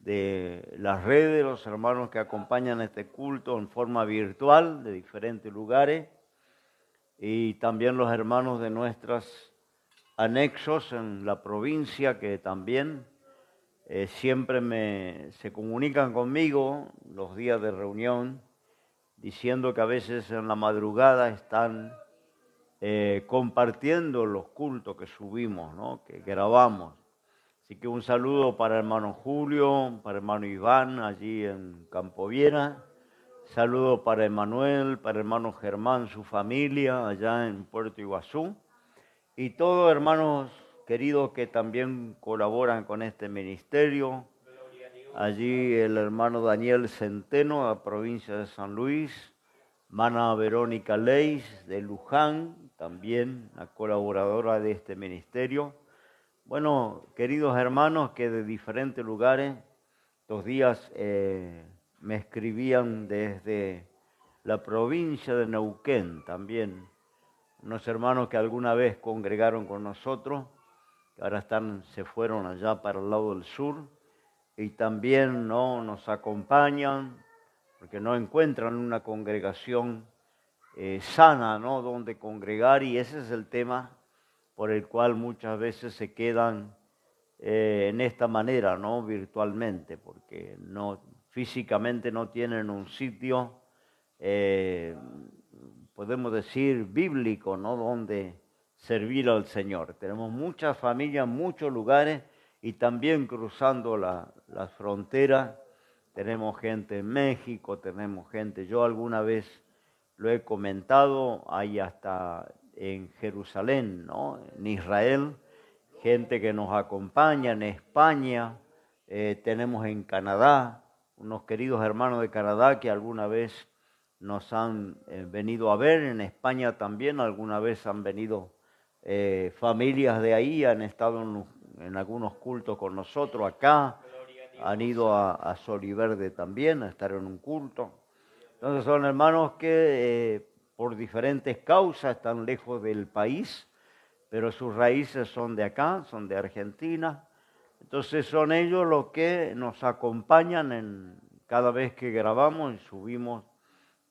de las redes, los hermanos que acompañan este culto en forma virtual de diferentes lugares, y también los hermanos de nuestros anexos en la provincia que también siempre se comunican conmigo los días de reunión, diciendo que a veces en la madrugada están compartiendo los cultos que subimos, ¿no? Que grabamos. Así que un saludo para el hermano Julio, para el hermano Iván allí en Campo Viera. Saludo para Emanuel, para el hermano Germán, su familia allá en Puerto Iguazú. Y todos hermanos queridos que también colaboran con este ministerio. Allí el hermano Daniel Centeno, de la provincia de San Luis. Hermana Verónica Leis de Luján, también la colaboradora de este ministerio. Bueno, queridos hermanos que de diferentes lugares, estos días me escribían desde la provincia de Neuquén también, unos hermanos que alguna vez congregaron con nosotros, que ahora se fueron allá para el lado del sur, y también ¿no? nos acompañan, porque no encuentran una congregación sana, ¿no? Donde congregar, y ese es el tema por el cual muchas veces se quedan en esta manera, ¿no? Virtualmente, porque no, físicamente no tienen un sitio, podemos decir, bíblico, ¿no? Donde servir al Señor. Tenemos muchas familias, muchos lugares, y también cruzando las fronteras. Tenemos gente en México, tenemos gente, yo alguna vez lo he comentado, hay hasta en Jerusalén, ¿no? En Israel, gente que nos acompaña, en España, tenemos en Canadá, unos queridos hermanos de Canadá que alguna vez nos han venido a ver, en España también alguna vez han venido familias de ahí, han estado en algunos cultos con nosotros acá, han ido a Soliverde también a estar en un culto. Entonces son hermanos que por diferentes causas están lejos del país, pero sus raíces son de acá, son de Argentina. Entonces son ellos los que nos acompañan cada vez que grabamos y subimos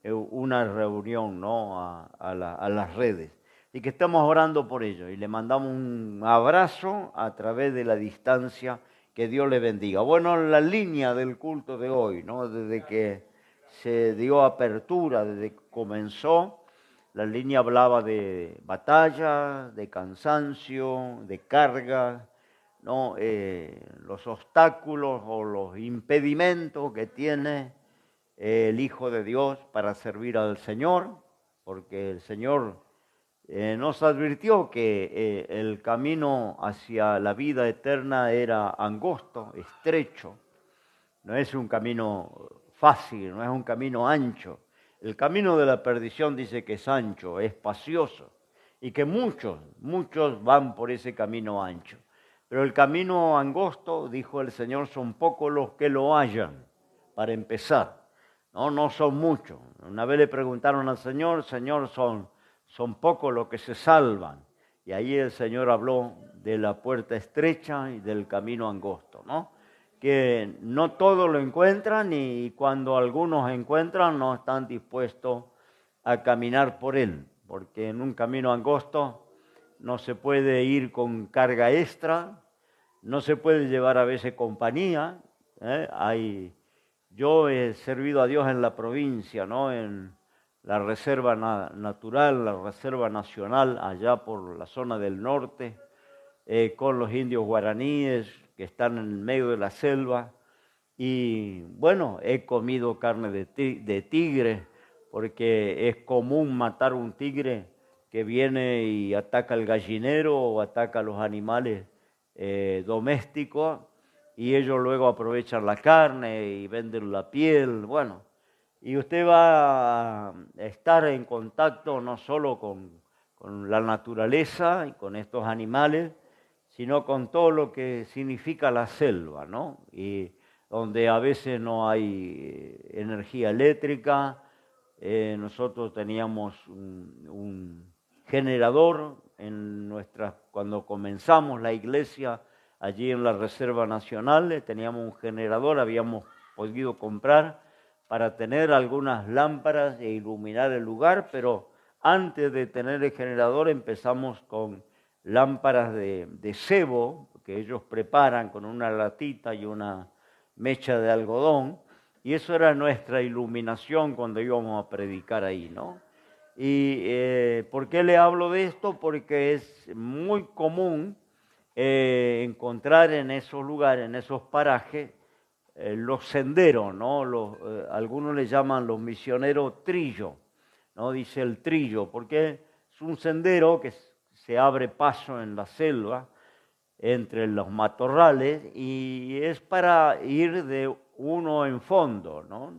una reunión, ¿no? a las redes. Y que estamos orando por ellos y le mandamos un abrazo a través de la distancia. Que Dios les bendiga. Bueno, la línea del culto de hoy, ¿no? Desde que se dio apertura, desde que comenzó, la línea hablaba de batalla, de cansancio, de carga, ¿no? Los obstáculos o los impedimentos que tiene el Hijo de Dios para servir al Señor, porque el Señor nos advirtió que el camino hacia la vida eterna era angosto, estrecho, no es un camino fácil, no es un camino ancho. El camino de la perdición dice que es ancho, es espacioso, y que muchos van por ese camino ancho. Pero el camino angosto, dijo el Señor, son pocos los que lo hallan, para empezar. No son muchos. Una vez le preguntaron al Señor, Señor, son pocos los que se salvan. Y ahí el Señor habló de la puerta estrecha y del camino angosto, ¿no? Que no todos lo encuentran y cuando algunos encuentran no están dispuestos a caminar por él, porque en un camino angosto no se puede ir con carga extra, no se puede llevar a veces compañía. Yo he servido a Dios en la provincia, ¿no? En la reserva natural, la reserva nacional, allá por la zona del norte, con los indios guaraníes que están en el medio de la selva. Y bueno, he comido carne de tigre, porque es común matar un tigre que viene y ataca al gallinero o ataca a los animales domésticos, y ellos luego aprovechan la carne y venden la piel. Bueno, y usted va a estar en contacto no solo con la naturaleza y con estos animales, sino con todo lo que significa la selva, ¿no? Y donde a veces no hay energía eléctrica. Nosotros teníamos un generador cuando comenzamos la iglesia allí en la Reserva Nacional, teníamos un generador, habíamos podido comprar para tener algunas lámparas e iluminar el lugar, pero antes de tener el generador empezamos con lámparas de cebo, que ellos preparan con una latita y una mecha de algodón, y eso era nuestra iluminación cuando íbamos a predicar ahí, ¿no? ¿Y por qué le hablo de esto? Porque es muy común encontrar en esos lugares, en esos parajes, los senderos, ¿no? Algunos le llaman los misioneros trillo, ¿no? Dice el trillo, porque es un sendero que se abre paso en la selva, entre los matorrales, y es para ir de uno en fondo, ¿no?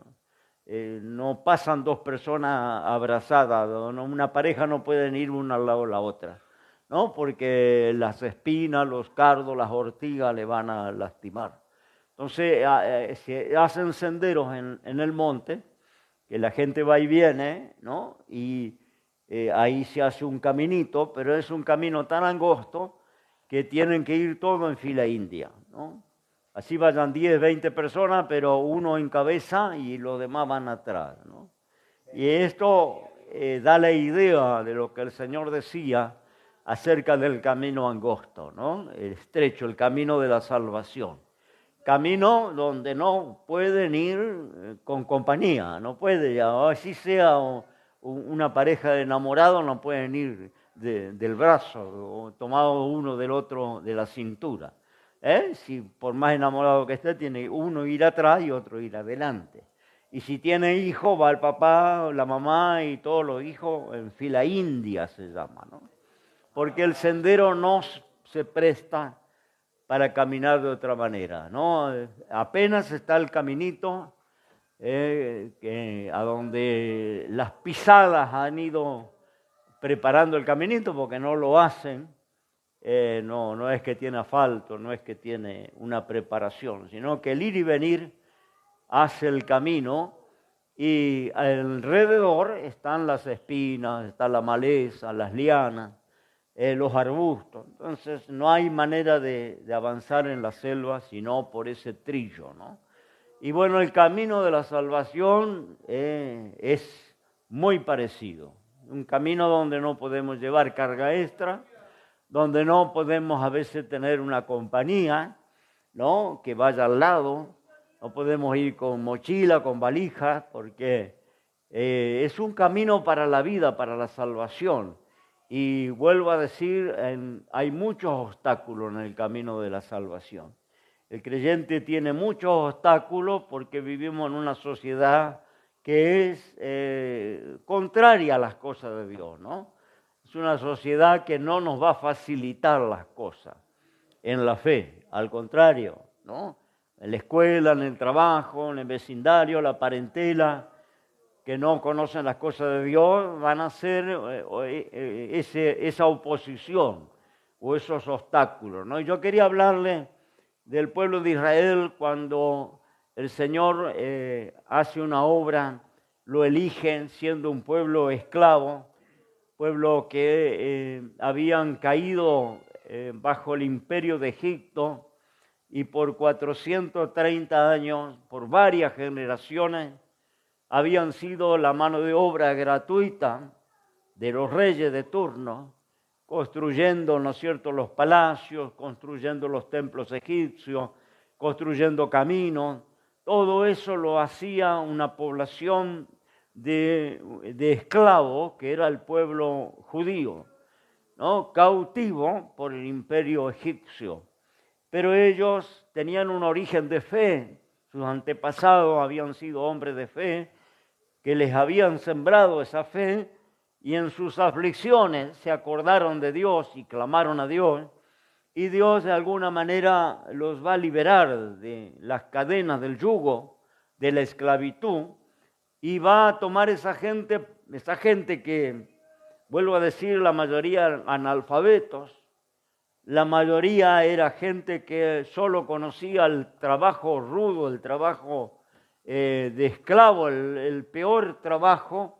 No pasan dos personas abrazadas, ¿no? Una pareja no pueden ir una al lado de la otra, ¿no? Porque las espinas, los cardos, las ortigas le van a lastimar. Entonces se hacen senderos en el monte, que la gente va y viene, ¿no? Y ahí se hace un caminito, pero es un camino tan angosto que tienen que ir todos en fila india, ¿no? Así vayan 10, 20 personas, pero uno encabeza y los demás van atrás, ¿no? Y esto da la idea de lo que el Señor decía acerca del camino angosto, ¿no? El estrecho, el camino de la salvación. Camino donde no pueden ir con compañía, no puede, así sea una pareja de enamorados, no pueden ir del brazo o tomado uno del otro de la cintura. Si por más enamorado que esté, tiene uno ir atrás y otro ir adelante. Y si tiene hijos, va el papá, la mamá y todos los hijos en fila india se llama, ¿no? Porque el sendero no se presta para caminar de otra manera, ¿no? Apenas está el caminito a donde las pisadas han ido preparando el caminito, porque no lo hacen, no es que tiene asfalto, no es que tiene una preparación, sino que el ir y venir hace el camino y alrededor están las espinas, está la maleza, las lianas, los arbustos. Entonces no hay manera de avanzar en la selva sino por ese trillo, ¿no? Y bueno, el camino de la salvación es muy parecido. Un camino donde no podemos llevar carga extra, donde no podemos a veces tener una compañía, ¿no?, que vaya al lado. No podemos ir con mochila, con valija, porque es un camino para la vida, para la salvación. Y vuelvo a decir, hay muchos obstáculos en el camino de la salvación. El creyente tiene muchos obstáculos porque vivimos en una sociedad que es contraria a las cosas de Dios, ¿no? Es una sociedad que no nos va a facilitar las cosas en la fe, al contrario, ¿no? En la escuela, en el trabajo, en el vecindario, la parentela, que no conocen las cosas de Dios, van a ser esa oposición o esos obstáculos, ¿no? Yo quería hablarle del pueblo de Israel cuando el Señor hace una obra, lo eligen siendo un pueblo esclavo, pueblo que habían caído bajo el imperio de Egipto y por 430 años, por varias generaciones, habían sido la mano de obra gratuita de los reyes de turno, construyendo, ¿no es cierto?, los palacios, construyendo los templos egipcios, construyendo caminos. Todo eso lo hacía una población de esclavos, que era el pueblo judío, ¿no?, cautivo por el imperio egipcio. Pero ellos tenían un origen de fe, sus antepasados habían sido hombres de fe, que les habían sembrado esa fe, y en sus aflicciones se acordaron de Dios y clamaron a Dios, y Dios de alguna manera los va a liberar de las cadenas del yugo, de la esclavitud, y va a tomar esa gente que, vuelvo a decir, la mayoría analfabetos, la mayoría era gente que solo conocía el trabajo rudo, el trabajo de esclavo, el peor trabajo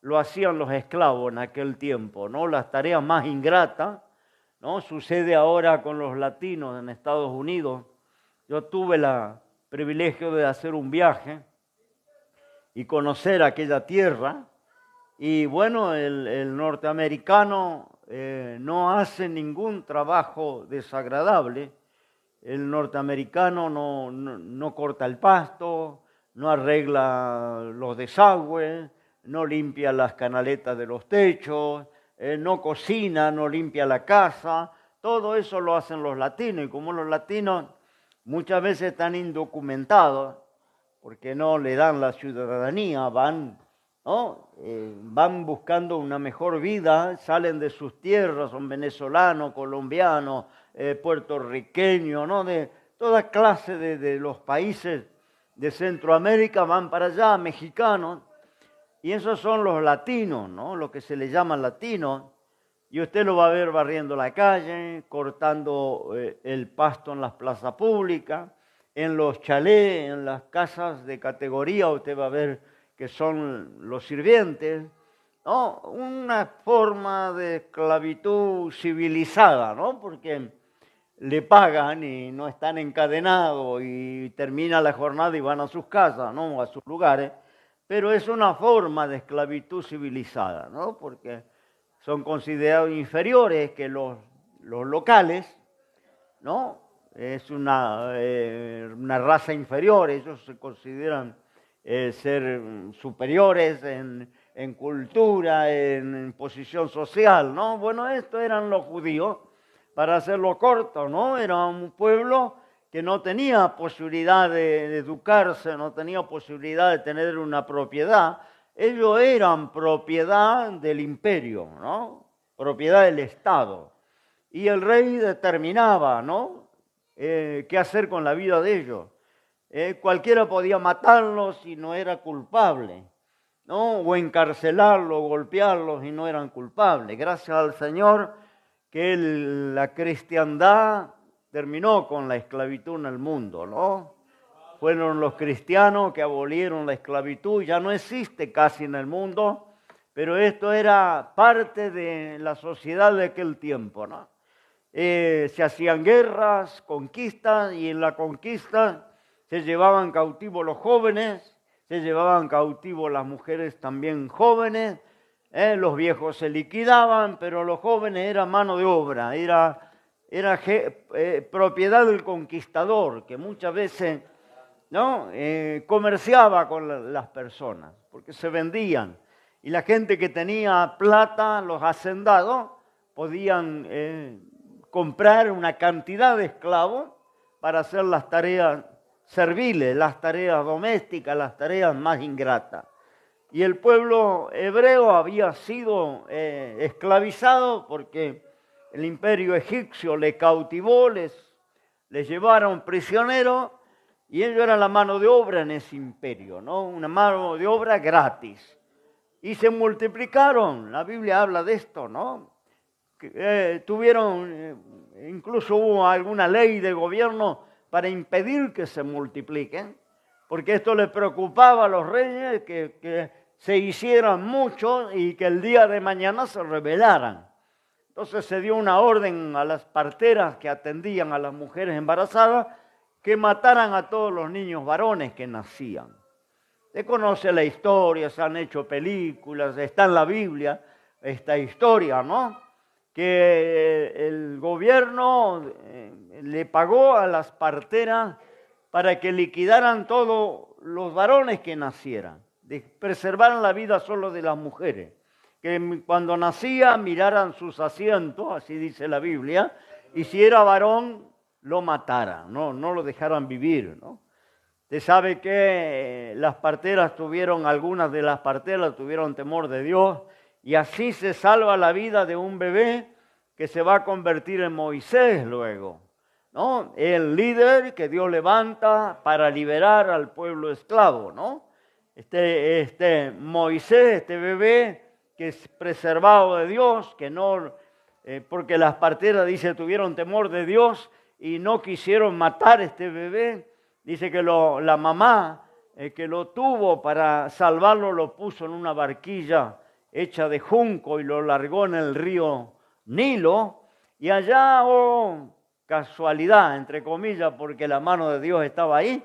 lo hacían los esclavos en aquel tiempo, ¿no? Las tareas más ingratas ¿no? Sucede ahora con los latinos en Estados Unidos. Yo tuve el privilegio de hacer un viaje y conocer aquella tierra. Y bueno, el norteamericano no hace ningún trabajo desagradable. El norteamericano no corta el pasto, no arregla los desagües, no limpia las canaletas de los techos, no cocina, no limpia la casa. Todo eso lo hacen los latinos. Y como los latinos muchas veces están indocumentados, porque no le dan la ciudadanía, van, ¿no? Van buscando una mejor vida, salen de sus tierras, son venezolanos, colombianos, puertorriqueños, ¿no? De toda clase de los países de Centroamérica van para allá, mexicanos, y esos son los latinos, ¿no? Lo que se les llama latinos, y usted lo va a ver barriendo la calle, cortando el pasto en las plazas públicas, en los chalés, en las casas de categoría, usted va a ver que son los sirvientes, ¿no? Una forma de esclavitud civilizada, ¿no? Porque le pagan y no están encadenados y termina la jornada y van a sus casas, ¿no? A sus lugares, pero es una forma de esclavitud civilizada, ¿no? Porque son considerados inferiores que los locales, ¿no? Es una raza inferior, ellos se consideran ser superiores en cultura, en posición social, ¿no? Bueno, estos eran los judíos, para hacerlo corto, ¿no? Era un pueblo que no tenía posibilidad de educarse, no tenía posibilidad de tener una propiedad. Ellos eran propiedad del imperio, ¿no? Propiedad del Estado. Y el rey determinaba, ¿no? Qué hacer con la vida de ellos. Cualquiera podía matarlos si no era culpable, ¿no? O encarcelarlos, golpearlos y no eran culpables. Gracias al Señor que la cristiandad terminó con la esclavitud en el mundo, ¿no? Fueron los cristianos que abolieron la esclavitud, ya no existe casi en el mundo, pero esto era parte de la sociedad de aquel tiempo, ¿no? Se hacían guerras, conquistas, y en la conquista se llevaban cautivos los jóvenes, se llevaban cautivos las mujeres también jóvenes, los viejos se liquidaban, pero los jóvenes eran mano de obra, era propiedad del conquistador, que muchas veces, ¿no? Comerciaba con las personas, porque se vendían. Y la gente que tenía plata, los hacendados, podían comprar una cantidad de esclavos para hacer las tareas serviles, las tareas domésticas, las tareas más ingratas. Y el pueblo hebreo había sido esclavizado porque el imperio egipcio le cautivó, les llevaron prisioneros y ellos eran la mano de obra en ese imperio, ¿no? Una mano de obra gratis. Y se multiplicaron, la Biblia habla de esto, ¿no? Incluso hubo alguna ley de gobierno para impedir que se multipliquen, porque esto les preocupaba a los reyes, que se hicieran muchos y que el día de mañana se rebelaran. Entonces se dio una orden a las parteras que atendían a las mujeres embarazadas que mataran a todos los niños varones que nacían. Se conoce la historia, se han hecho películas, está en la Biblia esta historia, ¿no? Que el gobierno le pagó a las parteras para que liquidaran todos los varones que nacieran, preservaran la vida solo de las mujeres, que cuando nacía miraran sus asientos, así dice la Biblia, y si era varón lo mataran, no lo dejaran vivir, ¿no? Usted sabe que algunas de las parteras tuvieron temor de Dios, y así se salva la vida de un bebé que se va a convertir en Moisés luego, ¿no? El líder que Dios levanta para liberar al pueblo esclavo, ¿no? Moisés, este bebé que es preservado de Dios, que no, porque las parteras, dice, tuvieron temor de Dios y no quisieron matar a este bebé. Dice que la mamá que lo tuvo para salvarlo lo puso en una barquilla hecha de junco y lo largó en el río Nilo, Y allá, oh casualidad, entre comillas, porque la mano de Dios estaba ahí,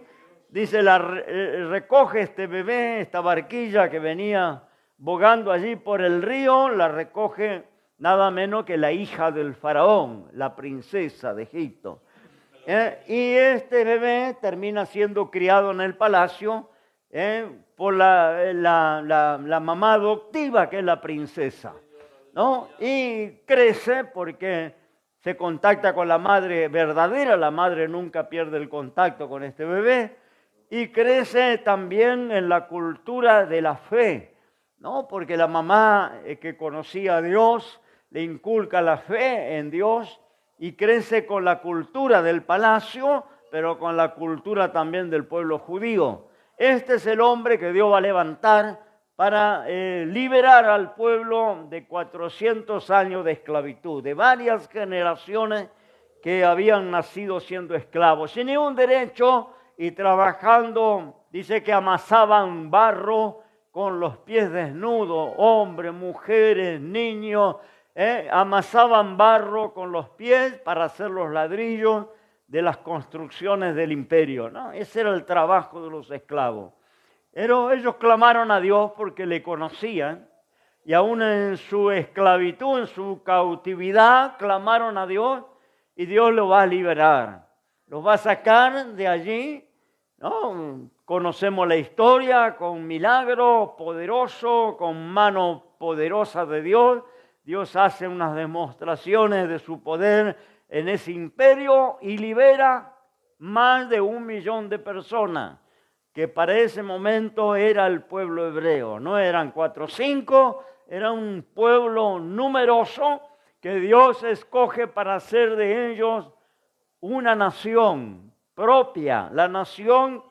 dice, recoge este bebé, esta barquilla que venía bogando allí por el río, la recoge nada menos que la hija del faraón, la princesa de Egipto. Y este bebé termina siendo criado en el palacio por la mamá adoptiva, que es la princesa, ¿no? Y crece porque se contacta con la madre verdadera, la madre nunca pierde el contacto con este bebé, y crece también en la cultura de la fe, ¿no? Porque la mamá que conocía a Dios le inculca la fe en Dios y crece con la cultura del palacio, pero con la cultura también del pueblo judío. Este es el hombre que Dios va a levantar para liberar al pueblo de 400 años de esclavitud, de varias generaciones que habían nacido siendo esclavos, sin ningún derecho y trabajando, dice que amasaban barro con los pies desnudos, hombres, mujeres, niños, amasaban barro con los pies para hacer los ladrillos de las construcciones del imperio, ¿no? Ese era el trabajo de los esclavos. Pero ellos clamaron a Dios porque le conocían y aún en su esclavitud, en su cautividad, clamaron a Dios y Dios los va a liberar. Los va a sacar de allí, ¿no? Conocemos la historia con milagro poderoso, con mano poderosa de Dios. Dios hace unas demostraciones de su poder en ese imperio y libera más de 1 millón de personas, que para ese momento era el pueblo hebreo. No eran 4 o 5, era un pueblo numeroso que Dios escoge para hacer de ellos una nación propia, la nación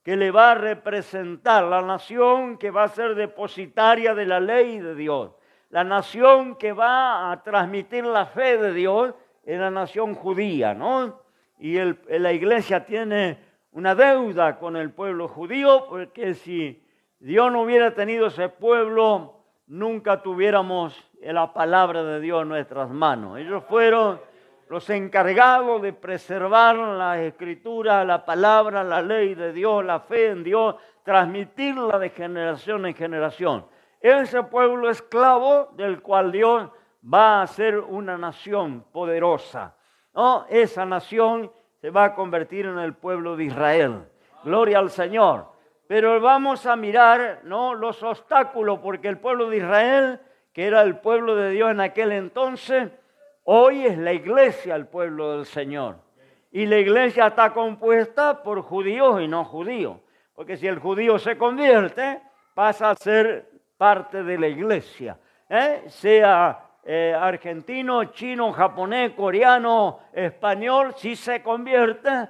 que le va a representar, la nación que va a ser depositaria de la ley de Dios, la nación que va a transmitir la fe de Dios es la nación judía, ¿no? Y la iglesia tiene una deuda con el pueblo judío, porque si Dios no hubiera tenido ese pueblo, nunca tuviéramos la palabra de Dios en nuestras manos. Ellos fueron los encargados de preservar la escritura, la palabra, la ley de Dios, la fe en Dios, transmitirla de generación en generación. Ese pueblo esclavo del cual Dios va a ser una nación poderosa, ¿no? Esa nación se va a convertir en el pueblo de Israel. Gloria al Señor. Pero vamos a mirar, ¿no?, los obstáculos, porque el pueblo de Israel, que era el pueblo de Dios en aquel entonces, hoy es la iglesia, el pueblo del Señor. Y la iglesia está compuesta por judíos y no judíos. Porque si el judío se convierte, pasa a ser parte de la iglesia, sea argentino, chino, japonés, coreano, español, si se convierte,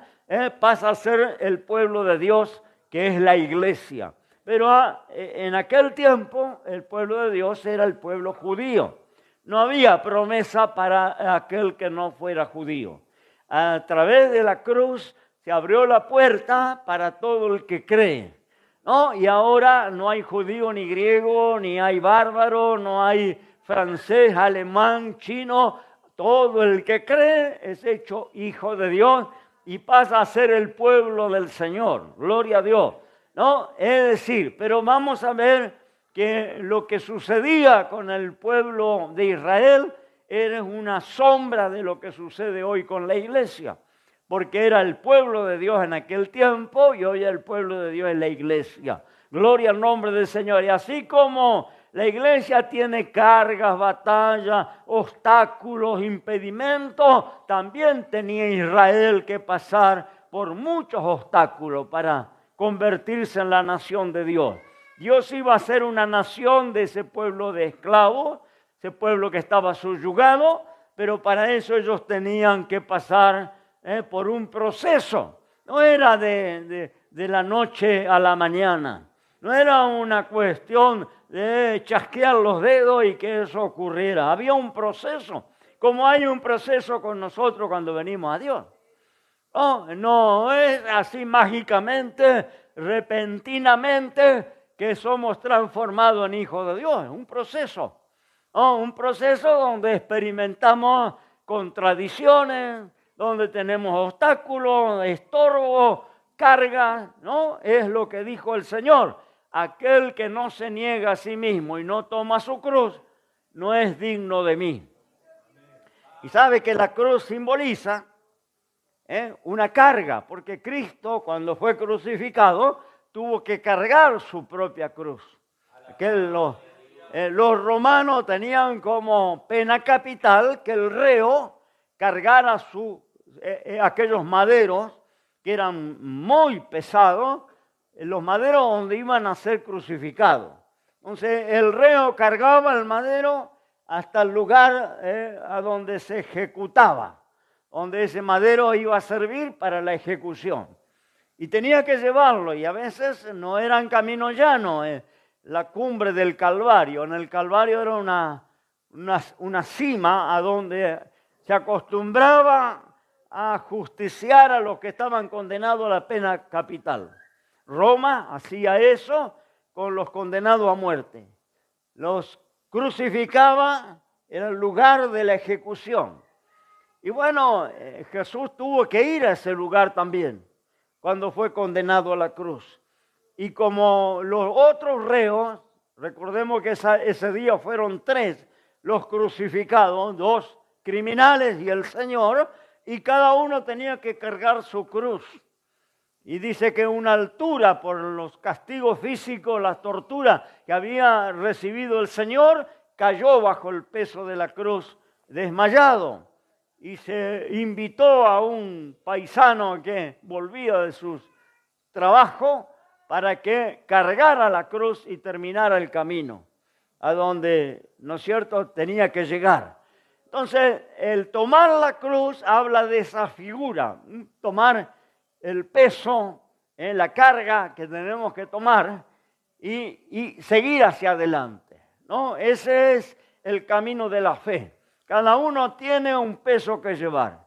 pasa a ser el pueblo de Dios, que es la iglesia. Pero en aquel tiempo el pueblo de Dios era el pueblo judío. No había promesa para aquel que no fuera judío. A través de la cruz se abrió la puerta para todo el que cree, ¿no? Y ahora no hay judío ni griego, ni hay bárbaro, no hay francés, alemán, chino. Todo el que cree es hecho hijo de Dios y pasa a ser el pueblo del Señor. Gloria a Dios, ¿no? Es decir, pero vamos a ver que lo que sucedía con el pueblo de Israel era una sombra de lo que sucede hoy con la iglesia. Porque era el pueblo de Dios en aquel tiempo y hoy el pueblo de Dios es la iglesia. Gloria al nombre del Señor. Y así como la iglesia tiene cargas, batallas, obstáculos, impedimentos, también tenía Israel que pasar por muchos obstáculos para convertirse en la nación de Dios. Dios iba a ser una nación de ese pueblo de esclavos, ese pueblo que estaba subyugado, pero para eso ellos tenían que pasar por un proceso. No era de la noche a la mañana. No era una cuestión de chasquear los dedos y que eso ocurriera. Había un proceso, como hay un proceso con nosotros cuando venimos a Dios. No es así mágicamente, repentinamente, que somos transformados en hijos de Dios. Es un proceso. Un proceso donde experimentamos contradicciones, donde tenemos obstáculos, estorbos, cargas, ¿no? Es lo que dijo el Señor. Aquel que no se niega a sí mismo y no toma su cruz, no es digno de mí. Y sabe que la cruz simboliza una carga, porque Cristo cuando fue crucificado tuvo que cargar su propia cruz. Los romanos tenían como pena capital que el reo cargara aquellos maderos que eran muy pesados, los maderos donde iban a ser crucificados. Entonces el reo cargaba el madero hasta el lugar a donde se ejecutaba, donde ese madero iba a servir para la ejecución. Y tenía que llevarlo, y a veces no eran caminos llanos. La cumbre del Calvario, en el Calvario era una cima a donde se acostumbraba a justiciar a los que estaban condenados a la pena capital. Roma hacía eso con los condenados a muerte. Los crucificaba en el lugar de la ejecución. Y bueno, Jesús tuvo que ir a ese lugar también, cuando fue condenado a la cruz. Y como los otros reos, recordemos que ese día fueron 3 los crucificados, 2 criminales y el Señor, y cada uno tenía que cargar su cruz. Y dice que una altura por los castigos físicos, las torturas que había recibido el Señor, cayó bajo el peso de la cruz desmayado. Y se invitó a un paisano que volvía de sus trabajos para que cargara la cruz y terminara el camino a donde, ¿no es cierto?, tenía que llegar. Entonces, el tomar la cruz habla de esa figura, tomar el peso, la carga que tenemos que tomar y seguir hacia adelante, ¿no? Ese es el camino de la fe. Cada uno tiene un peso que llevar.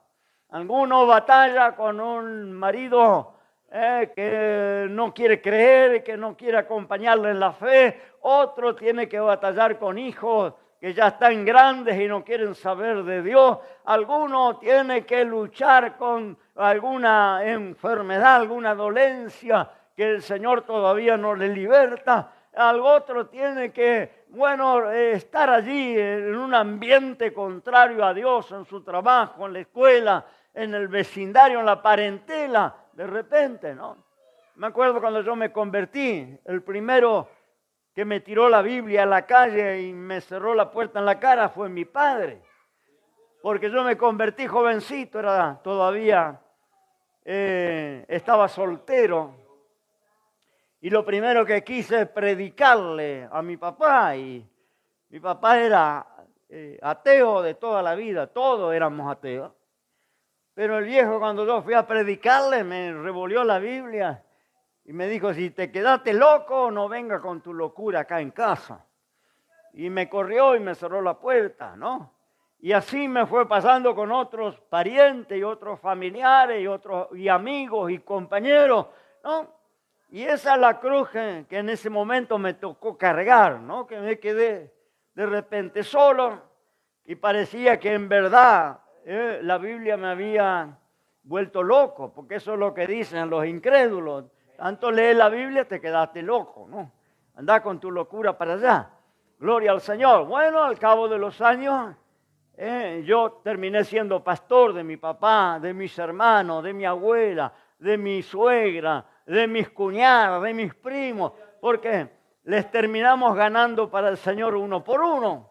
Alguno batalla con un marido que no quiere creer, que no quiere acompañarle en la fe. Otro tiene que batallar con hijos que ya están grandes y no quieren saber de Dios. Alguno tiene que luchar con alguna enfermedad, alguna dolencia que el Señor todavía no le liberta. Al otro tiene que, estar allí en un ambiente contrario a Dios, en su trabajo, en la escuela, en el vecindario, en la parentela, de repente, ¿no? Me acuerdo cuando yo me convertí, el primero que me tiró la Biblia a la calle y me cerró la puerta en la cara fue mi padre. Porque yo me convertí jovencito, estaba soltero. Y lo primero que quise es predicarle a mi papá. Y mi papá era ateo de toda la vida, todos éramos ateos. Pero el viejo, cuando yo fui a predicarle, me revolvió la Biblia y me dijo: si te quedaste loco, no venga con tu locura acá en casa. Y me corrió y me cerró la puerta, ¿no? Y así me fue pasando con otros parientes y otros familiares y amigos y compañeros, ¿no? Y esa es la cruz que en ese momento me tocó cargar, ¿no? Que me quedé de repente solo y parecía que en verdad la Biblia me había vuelto loco, porque eso es lo que dicen los incrédulos. Tanto lees la Biblia, te quedaste loco, ¿no? Andá con tu locura para allá. Gloria al Señor. Bueno, al cabo de los años, yo terminé siendo pastor de mi papá, de mis hermanos, de mi abuela, de mi suegra, de mis cuñadas, de mis primos, porque les terminamos ganando para el Señor uno por uno.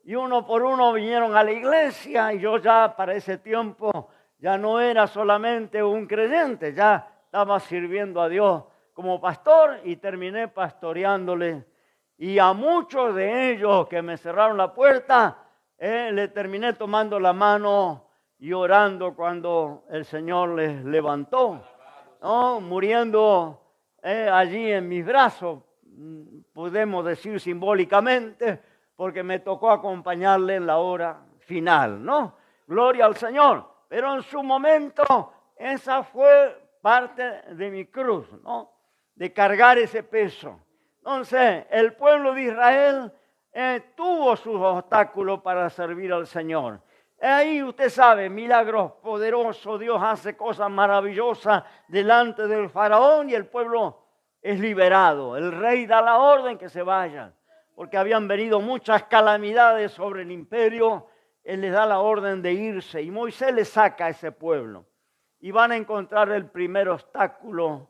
Y uno por uno vinieron a la iglesia y yo ya para ese tiempo ya no era solamente un creyente, ya estaba sirviendo a Dios como pastor y terminé pastoreándole. Y a muchos de ellos que me cerraron la puerta, le terminé tomando la mano y orando cuando el Señor les levantó, ¿no? Muriendo allí en mis brazos, podemos decir simbólicamente, porque me tocó acompañarle en la hora final, ¿no? Gloria al Señor. Pero en su momento, esa fue parte de mi cruz, ¿no? De cargar ese peso. Entonces, el pueblo de Israel tuvo sus obstáculos para servir al Señor. Ahí usted sabe, milagros poderosos, Dios hace cosas maravillosas delante del faraón y el pueblo es liberado. El rey da la orden que se vayan, porque habían venido muchas calamidades sobre el imperio. Él les da la orden de irse y Moisés le saca a ese pueblo. Y van a encontrar el primer obstáculo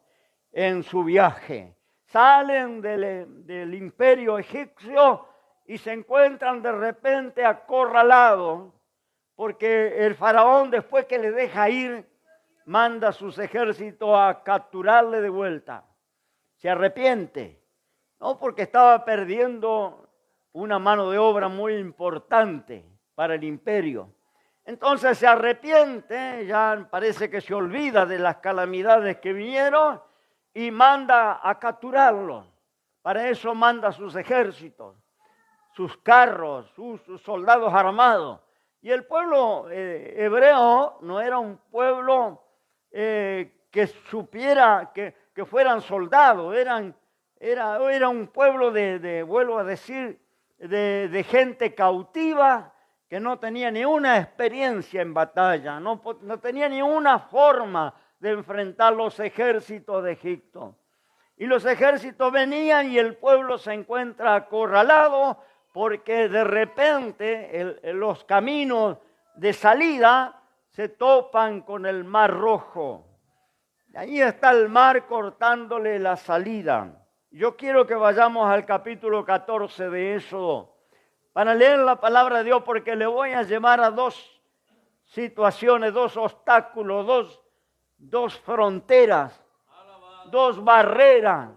en su viaje. Salen del imperio egipcio y se encuentran de repente acorralados, porque el faraón, después que le deja ir, manda a sus ejércitos a capturarle de vuelta. Se arrepiente, no, porque estaba perdiendo una mano de obra muy importante para el imperio. Entonces se arrepiente, ya parece que se olvida de las calamidades que vinieron y manda a capturarlo. Para eso manda a sus ejércitos, sus carros, sus soldados armados. Y el pueblo hebreo no era un pueblo que supiera que fueran soldados, era un pueblo vuelvo a decir, de gente cautiva que no tenía ni una experiencia en batalla, no tenía ni una forma de enfrentar los ejércitos de Egipto. Y los ejércitos venían y el pueblo se encuentra acorralado porque de repente los caminos de salida se topan con el Mar Rojo. Ahí está el mar cortándole la salida. Yo quiero que vayamos al capítulo 14 de Éxodo para leer la palabra de Dios, porque le voy a llevar a dos situaciones, dos obstáculos, dos fronteras, dos barreras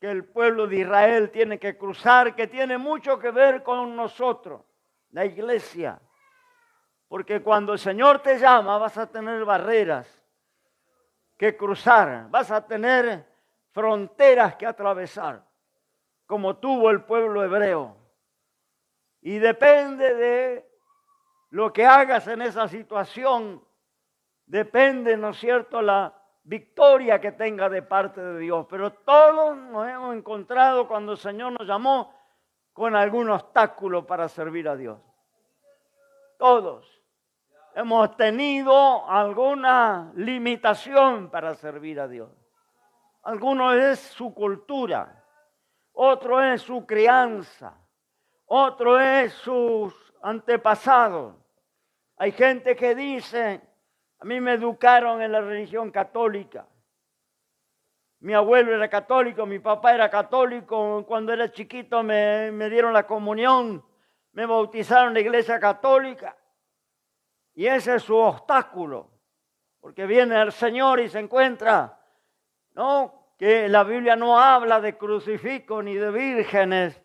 que el pueblo de Israel tiene que cruzar, que tiene mucho que ver con nosotros, la iglesia. Porque cuando el Señor te llama vas a tener barreras que cruzar, vas a tener fronteras que atravesar, como tuvo el pueblo hebreo. Y depende de lo que hagas en esa situación, depende, ¿no es cierto?, la victoria que tenga de parte de Dios. Pero todos nos hemos encontrado cuando el Señor nos llamó con algún obstáculo para servir a Dios. Todos hemos tenido alguna limitación para servir a Dios. Alguno es su cultura, otro es su crianza, otro es sus antepasados. Hay gente que dice: a mí me educaron en la religión católica. Mi abuelo era católico, mi papá era católico. Cuando era chiquito me dieron la comunión, me bautizaron en la iglesia católica. Y ese es su obstáculo, porque viene el Señor y se encuentra, ¿no?, que la Biblia no habla de crucifijo, ni de vírgenes,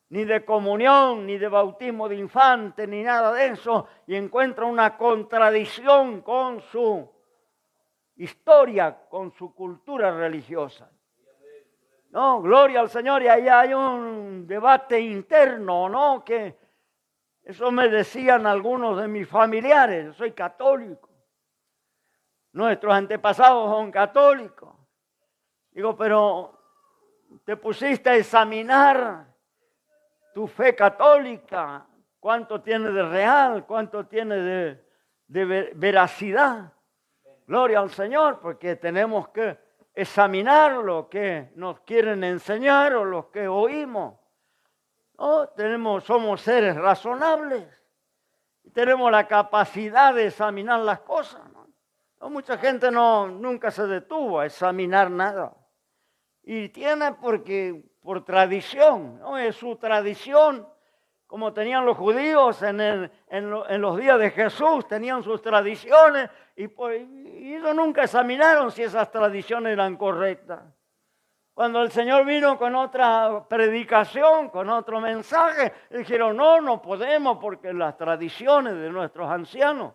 ni de comunión, ni de bautismo de infantes, ni nada de eso, y encuentra una contradicción con su historia, con su cultura religiosa. No, gloria al Señor, y ahí hay un debate interno, ¿no? Que eso me decían algunos de mis familiares: yo soy católico, nuestros antepasados son católicos. Digo, pero te pusiste a examinar tu fe católica, cuánto tiene de real, cuánto tiene de veracidad. Gloria al Señor, porque tenemos que examinar lo que nos quieren enseñar o lo que oímos. ¿No? Somos seres razonables y tenemos la capacidad de examinar las cosas, ¿no? Mucha gente nunca se detuvo a examinar nada. Y tiene por tradición, ¿no? Es su tradición, como tenían los judíos en los días de Jesús, tenían sus tradiciones y ellos nunca examinaron si esas tradiciones eran correctas. Cuando el Señor vino con otra predicación, con otro mensaje, dijeron: no podemos porque las tradiciones de nuestros ancianos.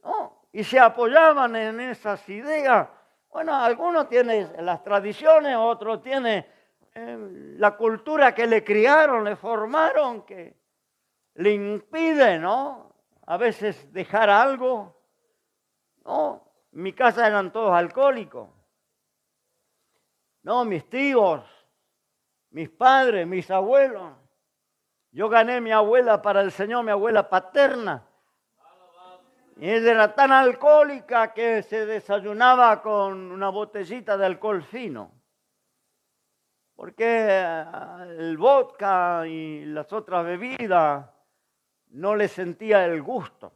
No, y se apoyaban en esas ideas. Bueno, algunos tienen las tradiciones, otros tienen la cultura que le criaron, le formaron, que le impide, ¿no?, a veces dejar algo. No, en mi casa eran todos alcohólicos. No, mis tíos, mis padres, mis abuelos. Yo gané mi abuela para el Señor, mi abuela paterna. Y ella era tan alcohólica que se desayunaba con una botellita de alcohol fino. Porque el vodka y las otras bebidas no le sentía el gusto.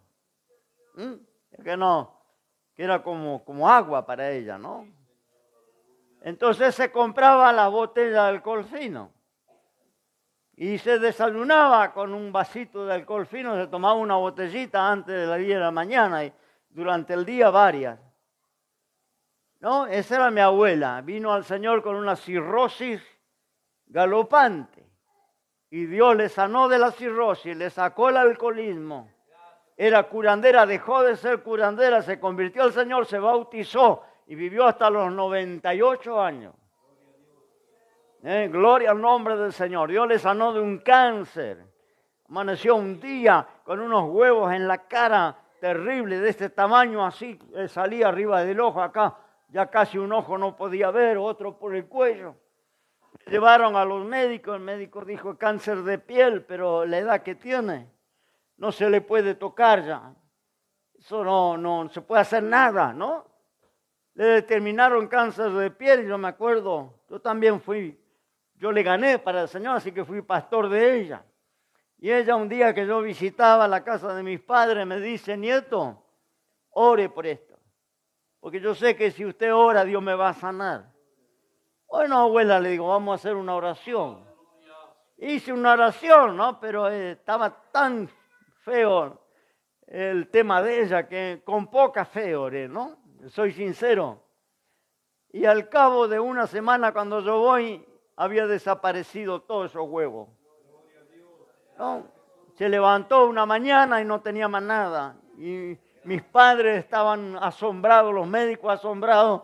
Que no, que era como agua para ella, ¿no? Entonces se compraba la botella de alcohol fino. Y se desayunaba con un vasito de alcohol fino, se tomaba una botellita antes de las 10 de la mañana y durante el día varias. ¿No? Esa era mi abuela. Vino al Señor con una cirrosis galopante. Y Dios le sanó de la cirrosis, le sacó el alcoholismo. Era curandera, dejó de ser curandera, se convirtió al Señor, se bautizó y vivió hasta los 98 años. Gloria al nombre del Señor. Dios le sanó de un cáncer. Amaneció un día con unos huevos en la cara terrible, de este tamaño así, salía arriba del ojo acá. Ya casi un ojo no podía ver, otro por el cuello. Llevaron a los médicos, el médico dijo cáncer de piel, pero la edad que tiene no se le puede tocar ya. Eso no se puede hacer nada, ¿no? Le determinaron cáncer de piel y yo me acuerdo, yo también yo le gané para el Señor, así que fui pastor de ella. Y ella un día que yo visitaba la casa de mis padres me dice, nieto, ore por esto, porque yo sé que si usted ora Dios me va a sanar. Bueno, abuela, le digo, vamos a hacer una oración. Hice una oración, ¿no? Pero estaba tan feo el tema de ella que con poca fe oré, ¿no? Soy sincero. Y al cabo de una semana cuando yo voy, había desaparecido todos esos huevos. ¿No? Se levantó una mañana y no tenía más nada. Y mis padres estaban asombrados, los médicos asombrados.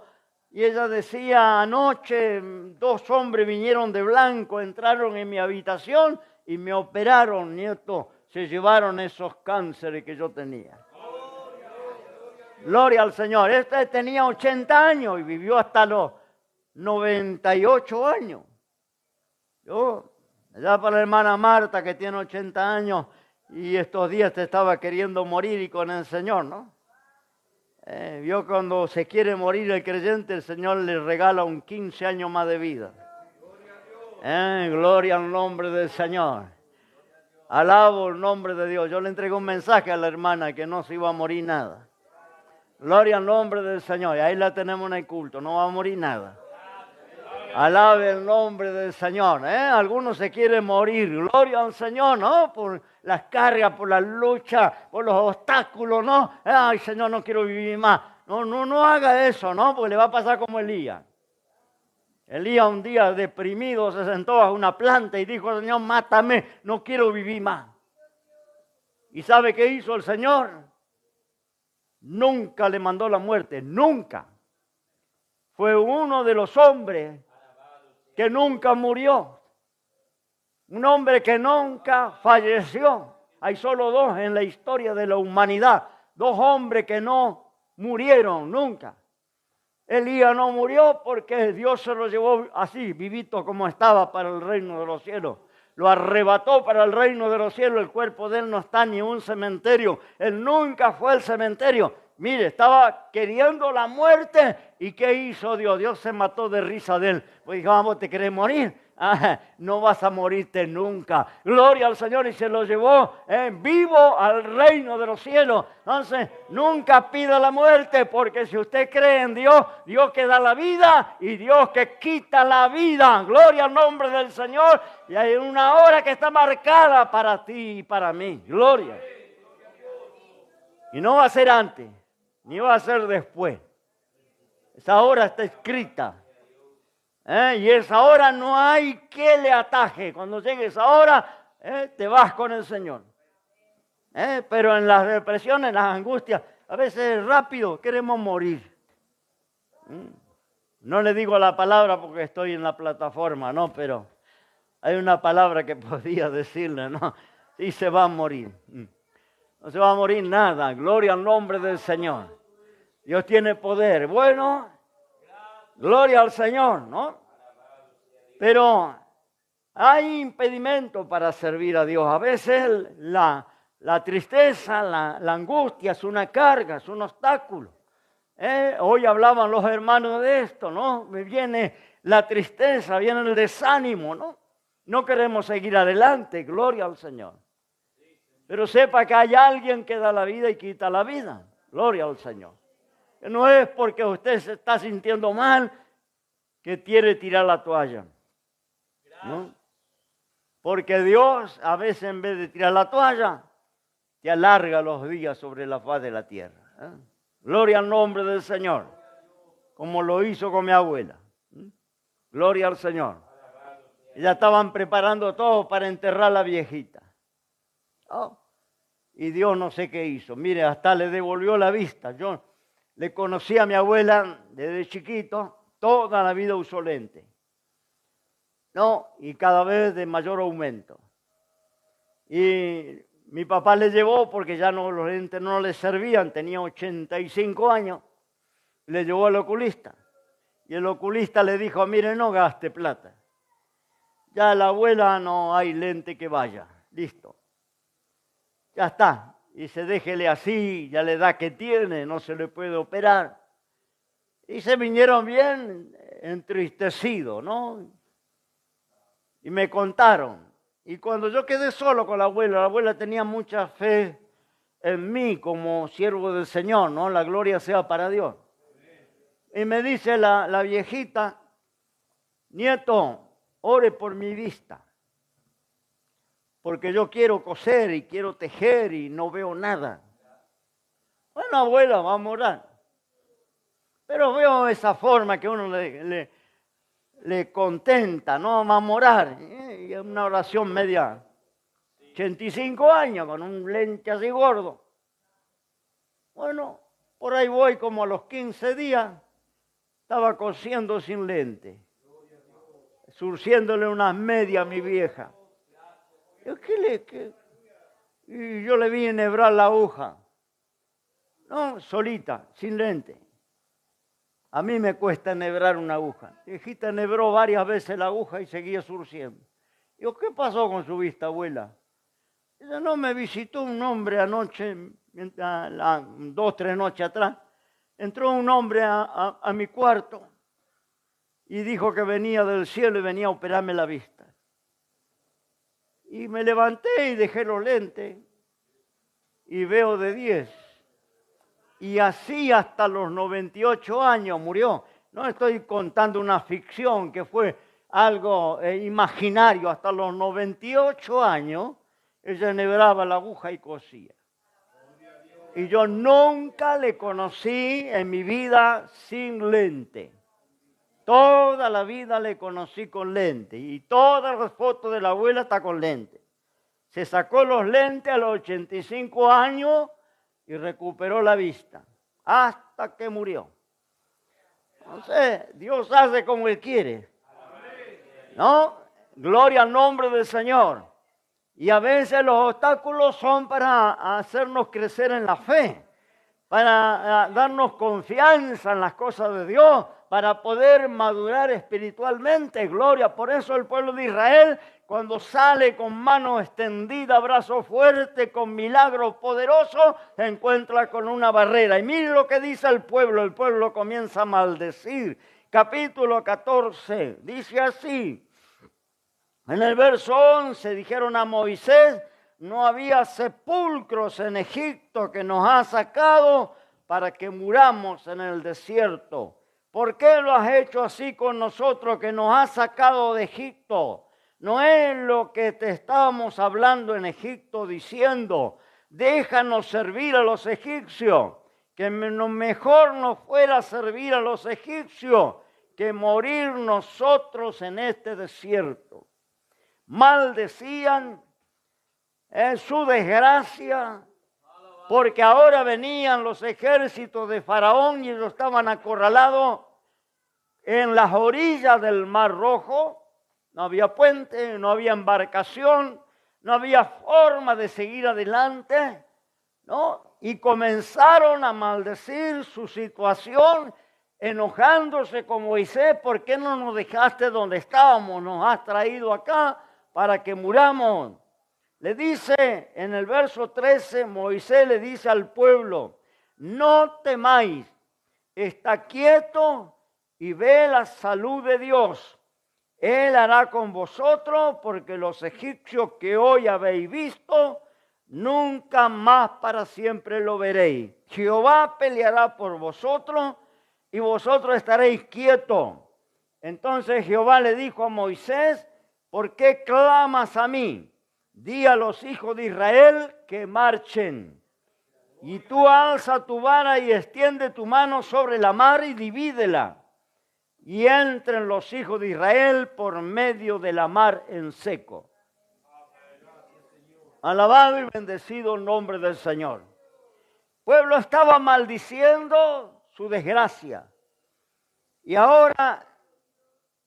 Y ella decía, anoche 2 hombres vinieron de blanco, entraron en mi habitación y me operaron, nieto. Se llevaron esos cánceres que yo tenía. Gloria al Señor. Este tenía 80 años y vivió hasta los 98 años. Yo, allá para la hermana Marta que tiene 80 años y estos días te estaba queriendo morir y con el Señor, ¿no? Vio cuando se quiere morir el creyente, el Señor le regala un 15 años más de vida. Gloria al nombre del Señor. Alabo el nombre de Dios. Yo le entregué un mensaje a la hermana que no se iba a morir nada. Gloria al nombre del Señor. Y ahí la tenemos en el culto. No va a morir nada. Alabe el nombre del Señor. Algunos se quieren morir. Gloria al Señor, ¿no? Por las cargas, por la lucha, por los obstáculos, ¿no? Ay, Señor, no quiero vivir más. No haga eso, ¿no? Porque le va a pasar como Elías. Elías un día deprimido se sentó a una planta y dijo, Señor, mátame, no quiero vivir más. ¿Y sabe qué hizo el Señor? Nunca le mandó la muerte, nunca. Fue uno de los hombres que nunca murió. Un hombre que nunca falleció. Hay solo 2 en la historia de la humanidad. 2 hombres que no murieron nunca. Elías no murió porque Dios se lo llevó así, vivito como estaba, para el reino de los cielos. Lo arrebató para el reino de los cielos. El cuerpo de él no está ni en un cementerio. Él nunca fue al cementerio. Mire, estaba queriendo la muerte. ¿Y qué hizo Dios? Dios se mató de risa de él. Pues dijo, vamos, ¿te querés morir? No vas a morirte nunca. Gloria al Señor, y se lo llevó vivo al reino de los cielos. Entonces, nunca pida la muerte, porque si usted cree en Dios, Dios que da la vida y Dios que quita la vida. Gloria al nombre del Señor. Y hay una hora que está marcada para ti y para mí. Gloria. Y no va a ser antes, ni va a ser después. Esa hora está escrita. Y esa hora no hay que le ataje. Cuando llegue esa hora, te vas con el Señor. Pero en las depresiones, en las angustias, a veces rápido queremos morir. No le digo la palabra porque estoy en la plataforma, ¿no? Pero hay una palabra que podía decirle, ¿no? Sí se va a morir. No se va a morir nada. Gloria al nombre del Señor. Dios tiene poder. Bueno, gloria al Señor, ¿no? Pero hay impedimento para servir a Dios. A veces la La tristeza, la angustia es una carga, es un obstáculo. Hoy hablaban los hermanos de esto, ¿no? Me viene la tristeza, viene el desánimo, ¿no? No queremos seguir adelante, gloria al Señor. Pero sepa que hay alguien que da la vida y quita la vida, gloria al Señor. Que no es porque usted se está sintiendo mal que quiere tirar la toalla, ¿no? Porque Dios a veces en vez de tirar la toalla, te alarga los días sobre la faz de la tierra. Gloria al nombre del Señor, como lo hizo con mi abuela. Gloria al Señor. Ya estaban preparando todo para enterrar a la viejita. Oh, y Dios no sé qué hizo. Mire, hasta le devolvió la vista. Yo le conocí a mi abuela desde chiquito, toda la vida usó lente. No, y cada vez de mayor aumento. Y mi papá le llevó porque ya no, los lentes no le servían, tenía 85 años, le llevó al oculista. Y el oculista le dijo, mire, no gaste plata. Ya la abuela no hay lente que vaya, listo. Ya está, y se déjele así, ya la edad que tiene, no se le puede operar. Y se vinieron bien entristecidos, ¿no? Y me contaron. Y cuando yo quedé solo con la abuela tenía mucha fe en mí como siervo del Señor, ¿no? La gloria sea para Dios. Y me dice la viejita, nieto, ore por mi vista, porque yo quiero coser y quiero tejer y no veo nada. Bueno, abuela, vamos a orar. Pero veo esa forma que uno le contenta, ¿no? Vamos a orar. Y es una oración media. 85 años con un lente así gordo. Bueno, por ahí voy como a los 15 días. Estaba cosiendo sin lente. Surciéndole unas medias a mi vieja. Y yo le vi enhebrar la aguja. No, solita, sin lente. A mí me cuesta enhebrar una aguja. La viejita enhebró varias veces la aguja y seguía surciendo. Digo, ¿qué pasó con su vista, abuela? Dice, no, me visitó un hombre anoche, 2, 3 noches atrás. Entró un hombre a mi cuarto y dijo que venía del cielo y venía a operarme la vista. Y me levanté y dejé los lentes y veo de 10. Y así hasta los 98 años murió. No estoy contando una ficción que fue algo imaginario. Hasta los 98 años ella enhebraba la aguja y cosía. Y yo nunca le conocí en mi vida sin lente. Toda la vida le conocí con lente. Y todas las fotos de la abuela está con lente. Se sacó los lentes a los 85 años y recuperó la vista. Hasta que murió. Entonces, Dios hace como Él quiere. ¿No? Gloria al nombre del Señor. Y a veces los obstáculos son para hacernos crecer en la fe, para darnos confianza en las cosas de Dios, para poder madurar espiritualmente. Gloria. Por eso el pueblo de Israel, cuando sale con mano extendida, brazo fuerte, con milagros poderosos, se encuentra con una barrera. Y mire lo que dice el pueblo comienza a maldecir. Capítulo 14, dice así. En el verso 11 dijeron a Moisés, no había sepulcros en Egipto que nos ha sacado para que muramos en el desierto. ¿Por qué lo has hecho así con nosotros que nos has sacado de Egipto? No es lo que te estábamos hablando en Egipto diciendo, déjanos servir a los egipcios, que mejor nos fuera servir a los egipcios que morir nosotros en este desierto. Maldecían en su desgracia, porque ahora venían los ejércitos de Faraón y ellos estaban acorralados en las orillas del Mar Rojo. No había puente, no había embarcación, no había forma de seguir adelante, ¿no? Y comenzaron a maldecir su situación, enojándose con Moisés. ¿Por qué no nos dejaste donde estábamos? Nos has traído acá para que muramos. Le dice en el verso 13, Moisés le dice al pueblo, no temáis, está quieto y ve la salud de Dios. Él hará con vosotros, porque los egipcios que hoy habéis visto, nunca más para siempre lo veréis. Jehová peleará por vosotros y vosotros estaréis quietos. Entonces Jehová le dijo a Moisés, ¿por qué clamas a mí? Di a los hijos de Israel que marchen. Y tú alza tu vara y extiende tu mano sobre la mar y divídela. Y entren los hijos de Israel por medio de la mar en seco. Alabado y bendecido el nombre del Señor. El pueblo estaba maldiciendo su desgracia. Y ahora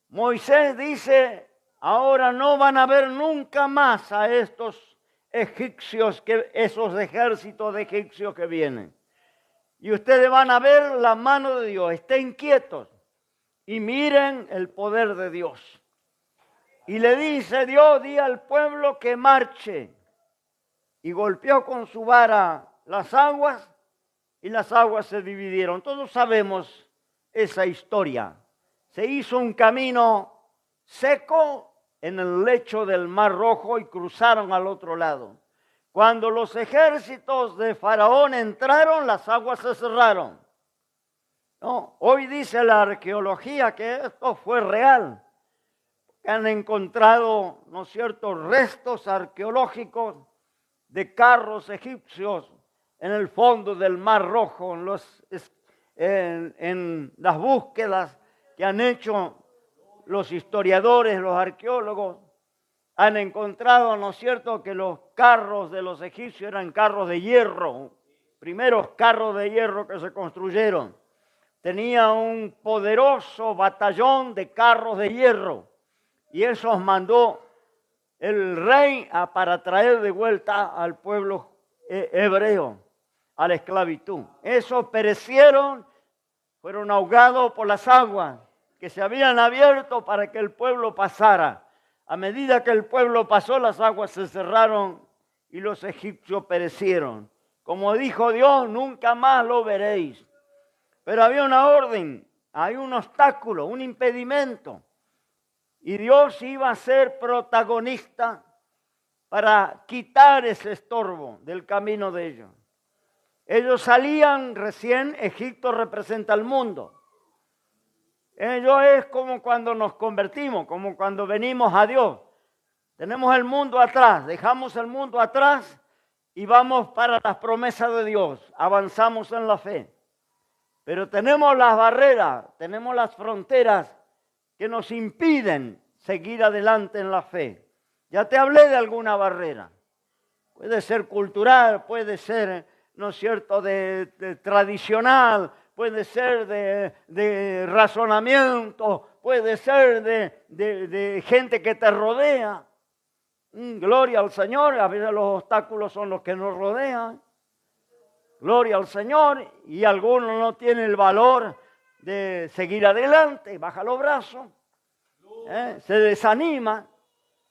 Moisés dice, ahora no van a ver nunca más a estos egipcios, esos ejércitos de egipcios que vienen. Y ustedes van a ver la mano de Dios. Estén quietos y miren el poder de Dios. Y le dice Dios, di al pueblo que marche. Y golpeó con su vara las aguas y las aguas se dividieron. Todos sabemos esa historia. Se hizo un camino seco en el lecho del Mar Rojo y cruzaron al otro lado. Cuando los ejércitos de Faraón entraron, las aguas se cerraron. No, hoy dice la arqueología que esto fue real. Que han encontrado, ¿no es cierto?, restos arqueológicos de carros egipcios en el fondo del Mar Rojo, en las búsquedas que han hecho los historiadores, los arqueólogos, han encontrado, ¿no es cierto?, que los carros de los egipcios eran carros de hierro, primeros carros de hierro que se construyeron. Tenía un poderoso batallón de carros de hierro y esos mandó el rey para traer de vuelta al pueblo hebreo a la esclavitud. Esos perecieron, fueron ahogados por las aguas que se habían abierto para que el pueblo pasara. A medida que el pueblo pasó, las aguas se cerraron y los egipcios perecieron. Como dijo Dios, nunca más lo veréis. Pero había una orden, hay un obstáculo, un impedimento. Y Dios iba a ser protagonista para quitar ese estorbo del camino de ellos. Ellos salían recién, Egipto representa al mundo. Ello es como cuando nos convertimos, como cuando venimos a Dios. Tenemos el mundo atrás, dejamos el mundo atrás y vamos para las promesas de Dios. Avanzamos en la fe. Pero tenemos las barreras, tenemos las fronteras que nos impiden seguir adelante en la fe. Ya te hablé de alguna barrera. Puede ser cultural, puede ser, ¿no es cierto?, de tradicional, puede ser de razonamiento, puede ser de gente que te rodea. Gloria al Señor, a veces los obstáculos son los que nos rodean. Gloria al Señor, y algunos no tienen el valor de seguir adelante, baja los brazos, se desanima.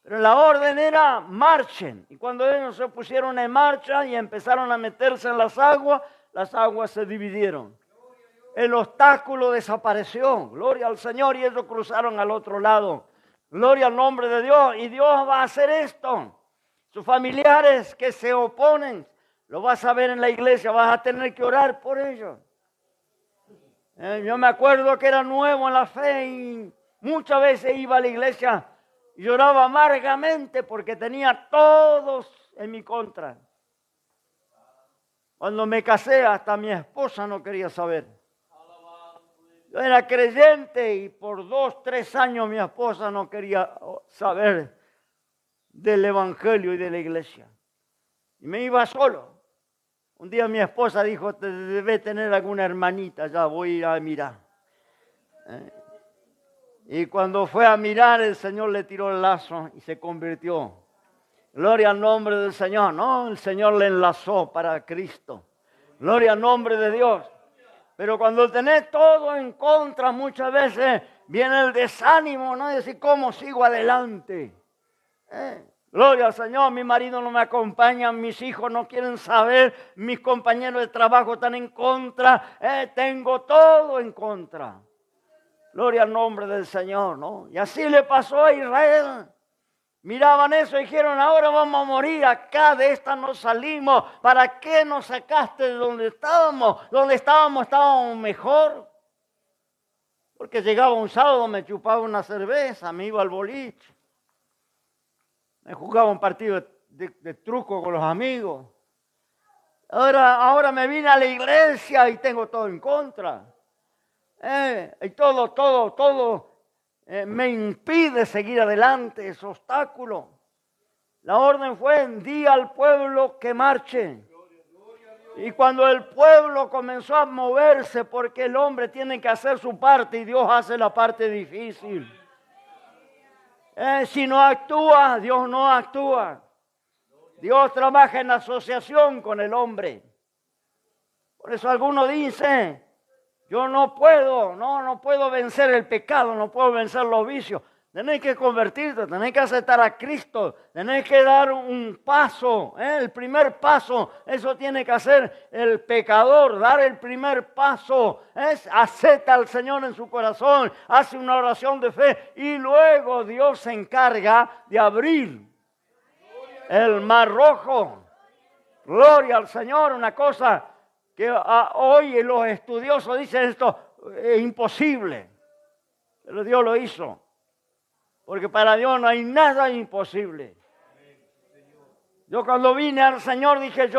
Pero la orden era marchen. Y cuando ellos se pusieron en marcha y empezaron a meterse en las aguas se dividieron. El obstáculo desapareció. Gloria al Señor, y ellos cruzaron al otro lado. Gloria al nombre de Dios. Y Dios va a hacer esto. Sus familiares que se oponen, lo vas a ver en la iglesia, vas a tener que orar por ellos. Yo me acuerdo que era nuevo en la fe y muchas veces iba a la iglesia y lloraba amargamente porque tenía todos en mi contra. Cuando me casé, hasta mi esposa no quería saber. Yo era creyente y por 2, 3 años mi esposa no quería saber del evangelio y de la iglesia. Y me iba solo. Un día mi esposa dijo, te debe tener alguna hermanita, ya voy a ir a mirar. Y cuando fue a mirar, el Señor le tiró el lazo y se convirtió. Gloria al nombre del Señor. No, el Señor le enlazó para Cristo. Gloria al nombre de Dios. Pero cuando tenés todo en contra, muchas veces viene el desánimo, ¿no? Y decir, ¿cómo sigo adelante? Gloria al Señor, mi marido no me acompaña, mis hijos no quieren saber, mis compañeros de trabajo están en contra, tengo todo en contra. Gloria al nombre del Señor, ¿no? Y así le pasó a Israel. Miraban eso y dijeron, ahora vamos a morir, acá de esta no salimos. ¿Para qué nos sacaste de donde estábamos? Donde estábamos mejor. Porque llegaba un sábado, me chupaba una cerveza, me iba al boliche. Me jugaba un partido de truco con los amigos. Ahora me vine a la iglesia y tengo todo en contra. Y todo me impide seguir adelante, es obstáculo. La orden fue, di al pueblo que marche. Y cuando el pueblo comenzó a moverse, porque el hombre tiene que hacer su parte y Dios hace la parte difícil. Si no actúa, Dios no actúa. Dios trabaja en asociación con el hombre. Por eso algunos dicen, yo no puedo vencer el pecado, no puedo vencer los vicios. Tenés que convertirte, tenés que aceptar a Cristo, tenés que dar un paso, el primer paso. Eso tiene que hacer el pecador, dar el primer paso. Acepta al Señor en su corazón, hace una oración de fe y luego Dios se encarga de abrir el mar rojo. Gloria al Señor, una cosa que hoy los estudiosos dicen esto es imposible, pero Dios lo hizo. Porque para Dios no hay nada imposible. Yo cuando vine al Señor dije,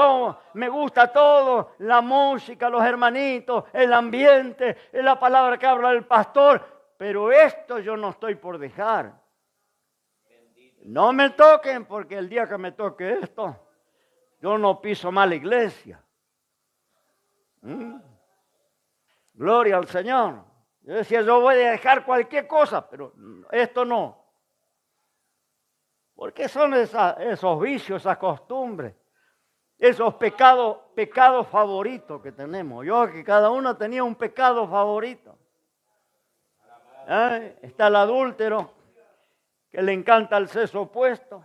me gusta todo, la música, los hermanitos, el ambiente, es la palabra que habla el pastor, pero esto yo no estoy por dejar. No me toquen, porque el día que me toque esto, yo no piso más la iglesia. Gloria al Señor. Yo decía, yo voy a dejar cualquier cosa, pero esto no. Porque son esos vicios, esas costumbres, esos pecados favoritos que tenemos. Que cada uno tenía un pecado favorito. Está el adúltero, que le encanta el sexo opuesto.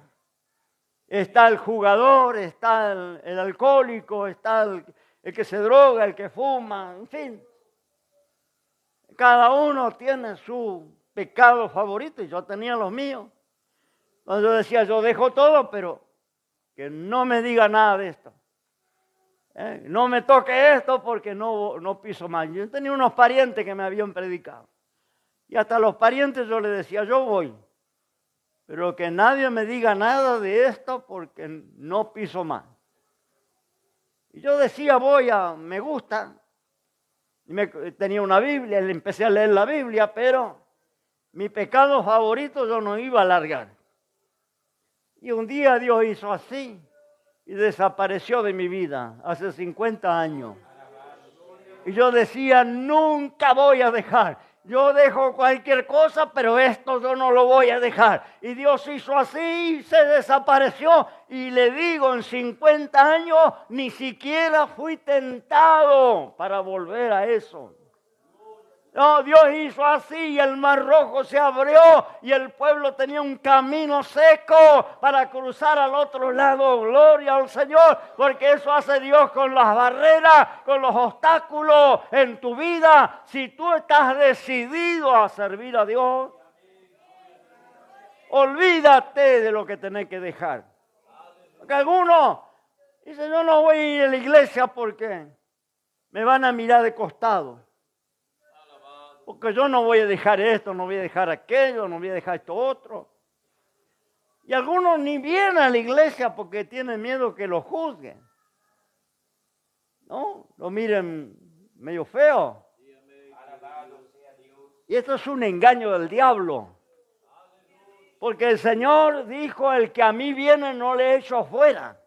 Está el jugador, está el alcohólico, está el que se droga, el que fuma, en fin. Cada uno tiene su pecado favorito y yo tenía los míos. Entonces yo decía, yo dejo todo, pero que no me diga nada de esto. No me toque esto porque no piso más. Yo tenía unos parientes que me habían predicado. Y hasta los parientes yo les decía, yo voy. Pero que nadie me diga nada de esto porque no piso más. Y yo decía, me gusta. Y tenía una Biblia, le empecé a leer la Biblia, pero mi pecado favorito yo no iba a largar. Y un día Dios hizo así y desapareció de mi vida hace 50 años. Y yo decía, nunca voy a dejar. Yo dejo cualquier cosa, pero esto yo no lo voy a dejar. Y Dios hizo así y se desapareció. Y le digo, en 50 años ni siquiera fui tentado para volver a eso. No, Dios hizo así y el mar rojo se abrió y el pueblo tenía un camino seco para cruzar al otro lado. Gloria al Señor, porque eso hace Dios con las barreras, con los obstáculos en tu vida. Si tú estás decidido a servir a Dios, olvídate de lo que tenés que dejar. Porque algunos dicen, yo no voy a ir a la iglesia porque me van a mirar de costado. Porque yo no voy a dejar esto, no voy a dejar aquello, no voy a dejar esto otro. Y algunos ni vienen a la iglesia porque tienen miedo que lo juzguen. ¿No? Lo miren medio feo. Y esto es un engaño del diablo. Porque el Señor dijo, el que a mí viene no le echo fuera.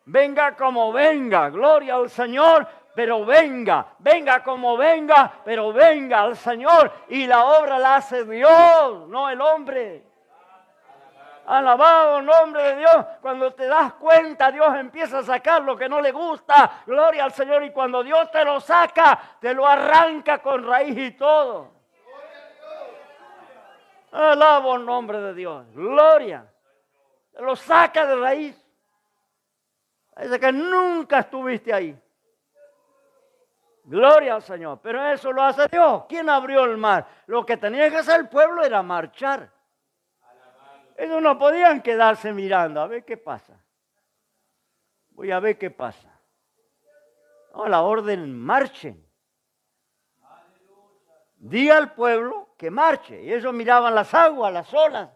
Venga como venga, gloria al Señor. Pero venga como venga, pero venga al Señor. Y la obra la hace Dios, no el hombre. Alabado el nombre de Dios. Cuando te das cuenta, Dios empieza a sacar lo que no le gusta. Gloria al Señor. Y cuando Dios te lo saca, te lo arranca con raíz y todo. Alabo el nombre de Dios. Gloria. Te lo saca de raíz. Parece que nunca estuviste ahí. Gloria al Señor. Pero eso lo hace Dios. ¿Quién abrió el mar? Lo que tenía que hacer el pueblo era marchar. Ellos no podían quedarse mirando. A ver qué pasa. Voy a ver qué pasa. No, la orden, marchen. Diga al pueblo que marche. Y ellos miraban las aguas, las olas.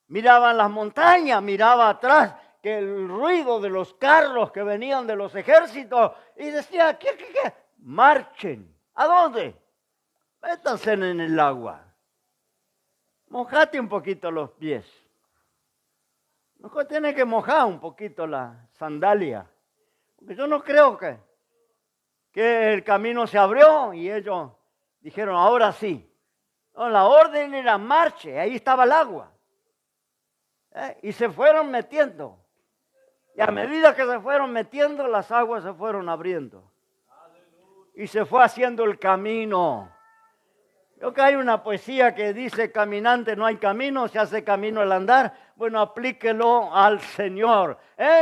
Miraban las montañas, miraba atrás que el ruido de los carros que venían de los ejércitos. Y decía, ¿qué? Marchen. ¿A dónde? Métanse en el agua. Mojate un poquito los pies. Mejor tiene que mojar un poquito la sandalia. Porque yo no creo que el camino se abrió y ellos dijeron, ahora sí. No, la orden era marche, ahí estaba el agua. Y se fueron metiendo. Y a medida que se fueron metiendo, las aguas se fueron abriendo. Y se fue haciendo el camino. Creo que hay una poesía que dice, caminante no hay camino, se hace camino al andar. Bueno, aplíquelo al Señor.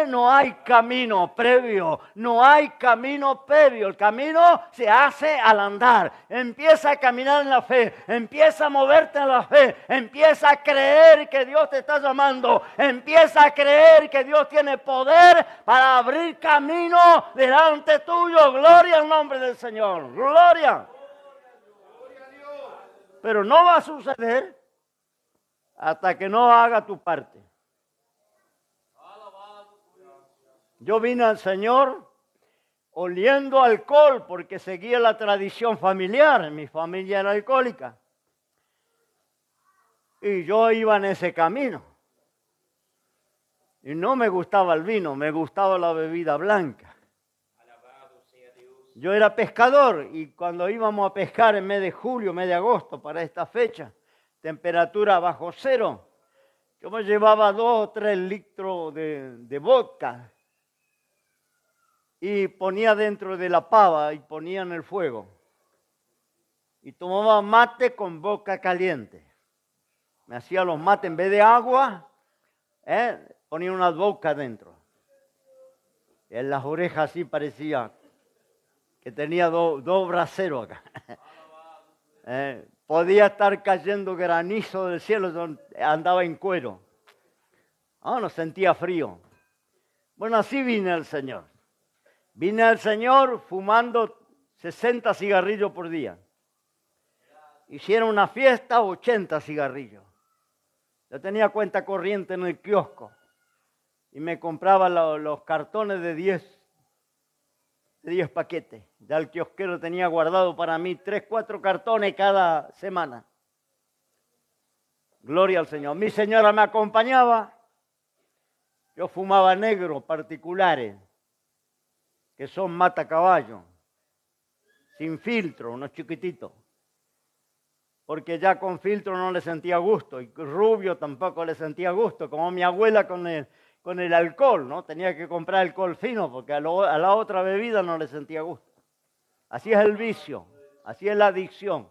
No hay camino previo, no hay camino previo. El camino se hace al andar. Empieza a caminar en la fe, empieza a moverte en la fe, empieza a creer que Dios te está llamando, empieza a creer que Dios tiene poder para abrir camino delante tuyo. Gloria al nombre del Señor, gloria. Pero no va a suceder hasta que no haga tu parte. Yo vine al Señor oliendo alcohol porque seguía la tradición familiar. Mi familia era alcohólica. Y yo iba en ese camino. Y no me gustaba el vino, me gustaba la bebida blanca. Yo era pescador y cuando íbamos a pescar en mes de julio, mes de agosto, para esta fecha, temperatura bajo cero, yo me llevaba 2 o 3 litros de vodka y ponía dentro de la pava y ponía en el fuego. Y tomaba mate con vodka caliente. Me hacía los mates en vez de agua, ponía una vodka dentro. Y en las orejas así parecía que tenía dos braseros acá. Podía estar cayendo granizo del cielo, yo andaba en cuero. No sentía frío. Bueno, así vine al Señor. Vine al Señor fumando 60 cigarrillos por día. Hicieron una fiesta, 80 cigarrillos. Yo tenía cuenta corriente en el kiosco y me compraba los cartones de 10 paquetes. Ya el kiosquero tenía guardado para mí 3, 4 cartones cada semana. Gloria al Señor. Mi señora me acompañaba. Yo fumaba negro particulares, que son matacaballo, sin filtro, unos chiquititos. Porque ya con filtro no le sentía gusto, y rubio tampoco le sentía gusto, como mi abuela con el alcohol, ¿no? Tenía que comprar alcohol fino porque a la otra bebida no le sentía gusto. Así es el vicio, así es la adicción.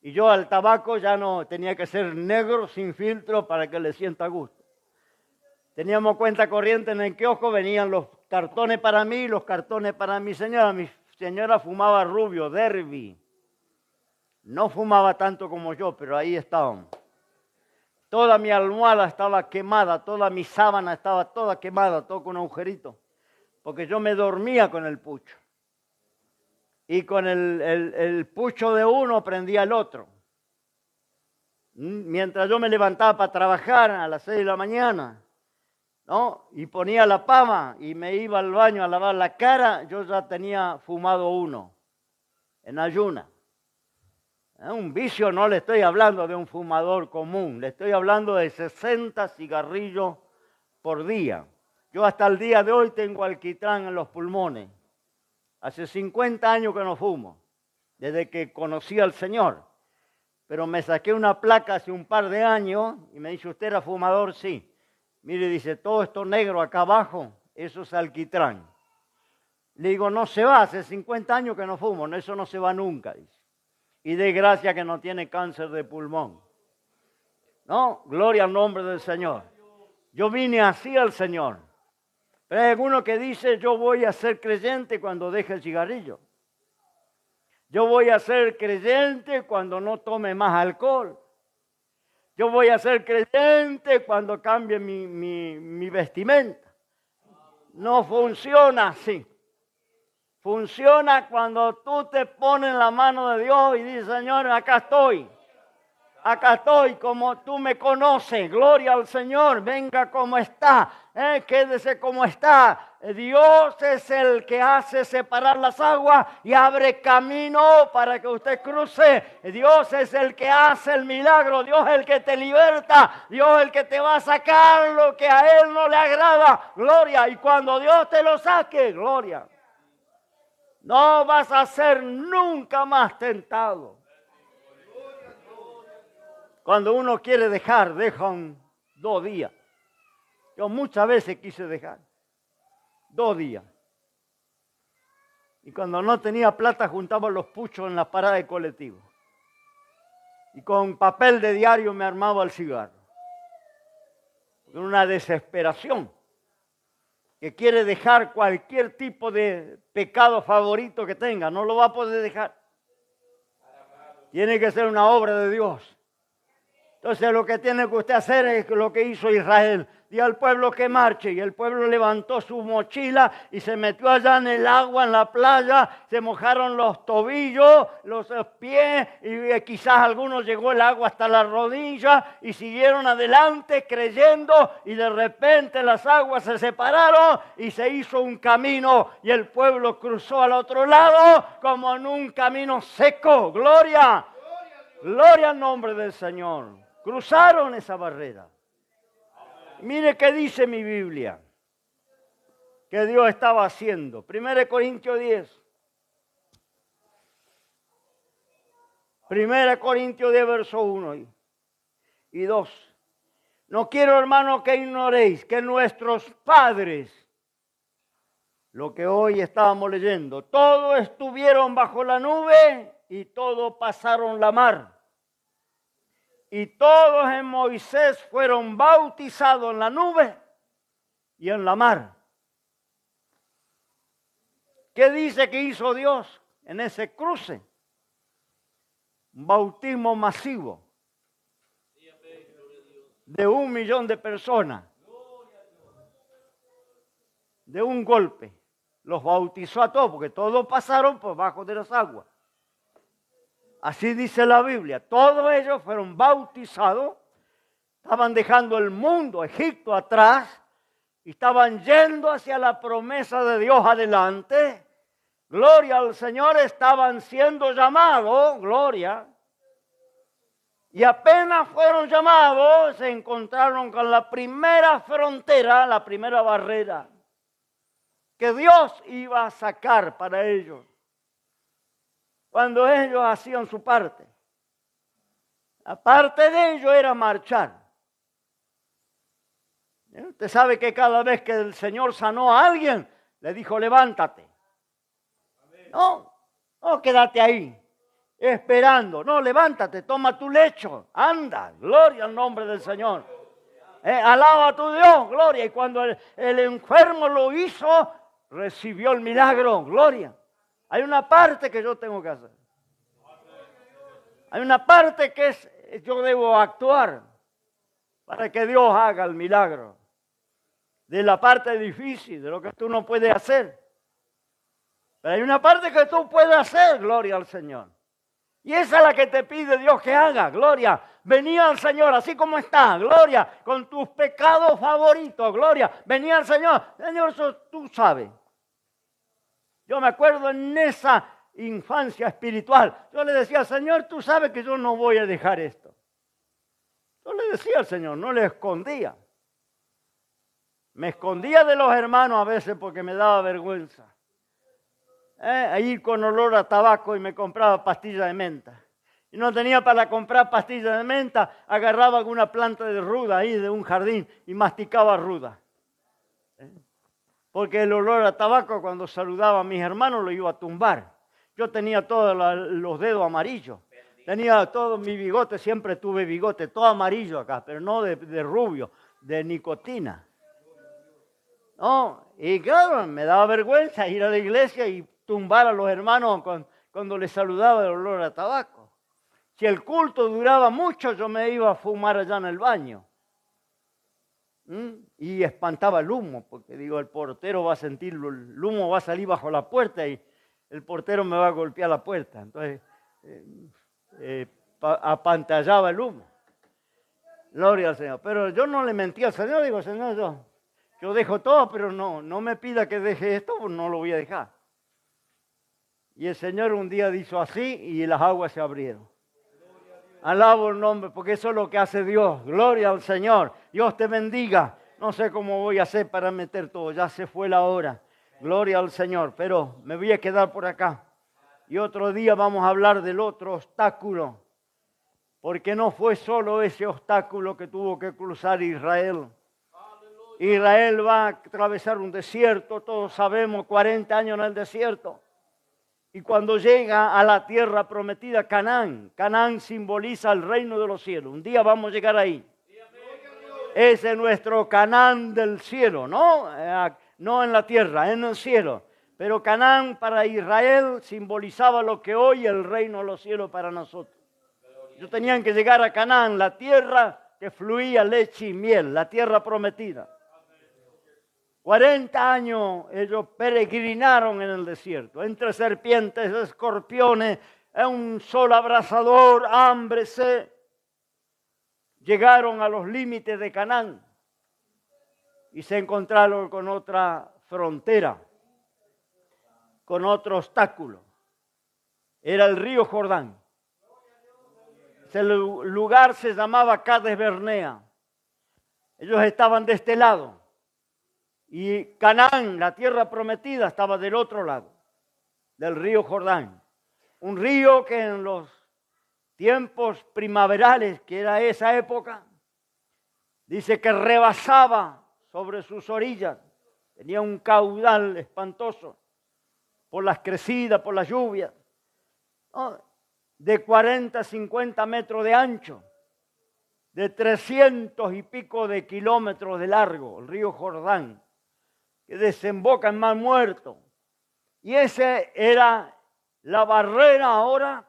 Y yo al tabaco ya no tenía que ser negro sin filtro para que le sienta gusto. Teníamos cuenta corriente en el kiosco, venían los cartones para mí y los cartones para mi señora. Mi señora fumaba rubio, derby. No fumaba tanto como yo, pero ahí estaban. Toda mi almohada estaba quemada, toda mi sábana estaba toda quemada, todo con agujerito, porque yo me dormía con el pucho. Y con el pucho de uno prendía el otro. Mientras yo me levantaba para trabajar a las 6 de la mañana, ¿no? Y ponía la pava y me iba al baño a lavar la cara, yo ya tenía fumado uno, en ayuna. Un vicio, no le estoy hablando de un fumador común, le estoy hablando de 60 cigarrillos por día. Yo hasta el día de hoy tengo alquitrán en los pulmones. Hace 50 años que no fumo, desde que conocí al Señor. Pero me saqué una placa hace un par de años y me dice, ¿usted era fumador? Sí. Mire, dice, todo esto negro acá abajo, eso es alquitrán. Le digo, no se va, hace 50 años que no fumo, eso no se va nunca, dice. Y de gracia que no tiene cáncer de pulmón. ¿No? Gloria al nombre del Señor. Yo vine así al Señor. Pero hay alguno que dice, yo voy a ser creyente cuando deje el cigarrillo. Yo voy a ser creyente cuando no tome más alcohol. Yo voy a ser creyente cuando cambie mi vestimenta. No funciona así. Funciona cuando tú te pones en la mano de Dios y dices, Señor, acá estoy. Acá estoy como tú me conoces. Gloria al Señor. Venga como está. Quédese como está. Dios es el que hace separar las aguas y abre camino para que usted cruce. Dios es el que hace el milagro. Dios es el que te liberta. Dios es el que te va a sacar lo que a Él no le agrada. Gloria. Y cuando Dios te lo saque, gloria, no vas a ser nunca más tentado. Cuando uno quiere dejar, dejan 2 días. Yo muchas veces quise dejar. 2 días. Y cuando no tenía plata, juntaba los puchos en la parada de colectivo. Y con papel de diario me armaba el cigarro. Con una desesperación. Que quiere dejar cualquier tipo de pecado favorito que tenga. No lo va a poder dejar. Tiene que ser una obra de Dios. Entonces lo que tiene que usted hacer es lo que hizo Israel. Dio al pueblo que marche y el pueblo levantó su mochila y se metió allá en el agua, en la playa. Se mojaron los tobillos, los pies y quizás algunos llegó el agua hasta la rodilla y siguieron adelante creyendo y de repente las aguas se separaron y se hizo un camino y el pueblo cruzó al otro lado como en un camino seco. ¡Gloria! ¡Gloria al nombre del Señor! Cruzaron esa barrera. Mire qué dice mi Biblia que Dios estaba haciendo. 1 Corintios 10. 1 Corintios 10, verso 1 y 2. No quiero, hermano, que ignoréis que nuestros padres, lo que hoy estábamos leyendo, todos estuvieron bajo la nube y todos pasaron la mar. Y todos en Moisés fueron bautizados en la nube y en la mar. ¿Qué dice que hizo Dios en ese cruce? Un bautismo masivo de 1 millón de personas. De un golpe. Los bautizó a todos porque todos pasaron por bajo de las aguas. Así dice la Biblia, todos ellos fueron bautizados, estaban dejando el mundo, Egipto atrás, y estaban yendo hacia la promesa de Dios adelante. Gloria al Señor, estaban siendo llamados, gloria. Y apenas fueron llamados, se encontraron con la primera frontera, la primera barrera, que Dios iba a sacar para ellos. Cuando ellos hacían su parte. La parte de ellos era marchar. Usted sabe que cada vez que el Señor sanó a alguien, le dijo, levántate. No, quédate ahí, esperando. No, levántate, toma tu lecho, anda, gloria al nombre del Señor. Alaba a tu Dios, gloria. Y cuando el enfermo lo hizo, recibió el milagro, gloria. Hay una parte que yo tengo que hacer. Hay una parte que yo debo actuar para que Dios haga el milagro. De la parte difícil, de lo que tú no puedes hacer. Pero hay una parte que tú puedes hacer, gloria al Señor. Y esa es la que te pide Dios que haga, gloria. Venía al Señor así como está, gloria, con tus pecados favoritos, gloria. Venía al Señor, Señor, eso tú sabes. Yo me acuerdo en esa infancia espiritual. Yo le decía, Señor, tú sabes que yo no voy a dejar esto. Yo le decía al Señor, no le escondía. Me escondía de los hermanos a veces porque me daba vergüenza. Ir con olor a tabaco y me compraba pastillas de menta. Y no tenía para comprar pastillas de menta, agarraba alguna planta de ruda ahí de un jardín y masticaba ruda. Porque el olor a tabaco cuando saludaba a mis hermanos lo iba a tumbar. Yo tenía todos los dedos amarillos. Tenía todo mi bigote, siempre tuve bigote, todo amarillo acá, pero no de rubio, de nicotina. No, y claro, me daba vergüenza ir a la iglesia y tumbar a los hermanos cuando les saludaba el olor a tabaco. Si el culto duraba mucho, yo me iba a fumar allá en el baño. Y espantaba el humo, porque digo, el portero va a sentir, el humo va a salir bajo la puerta y el portero me va a golpear la puerta. Entonces, apantallaba el humo. Gloria al Señor. Pero yo no le mentí al Señor, digo, Señor, yo dejo todo, pero no me pida que deje esto, pues no lo voy a dejar. Y el Señor un día hizo así y las aguas se abrieron. Alabo el nombre, porque eso es lo que hace Dios. Gloria al Señor. Dios te bendiga. No sé cómo voy a hacer para meter todo. Ya se fue la hora. Gloria al Señor. Pero me voy a quedar por acá. Y otro día vamos a hablar del otro obstáculo. Porque no fue solo ese obstáculo que tuvo que cruzar Israel. Israel va a atravesar un desierto. Todos sabemos, 40 años en el desierto. Y cuando llega a la tierra prometida, Canaán, Canaán simboliza el reino de los cielos. Un día vamos a llegar ahí. Ese es nuestro Canaán del cielo, ¿no? No en la tierra, en el cielo. Pero Canaán para Israel simbolizaba lo que hoy es el reino de los cielos para nosotros. Ellos tenían que llegar a Canaán, la tierra que fluía leche y miel, la tierra prometida. 40 años ellos peregrinaron en el desierto, entre serpientes, escorpiones, un sol abrasador, hambre, sed. Llegaron a los límites de Canaán y se encontraron con otra frontera, con otro obstáculo. Era el río Jordán. Ese lugar se llamaba Cades Bernea. Ellos estaban de este lado. Y Canaán, la tierra prometida, estaba del otro lado, del río Jordán. Un río que en los tiempos primaverales, que era esa época, dice que rebasaba sobre sus orillas. Tenía un caudal espantoso por las crecidas, por las lluvias, ¿no? De 40 a 50 metros de ancho, de 300 y pico de kilómetros de largo, el río Jordán, que desemboca en Mar Muerto. Y esa era la barrera ahora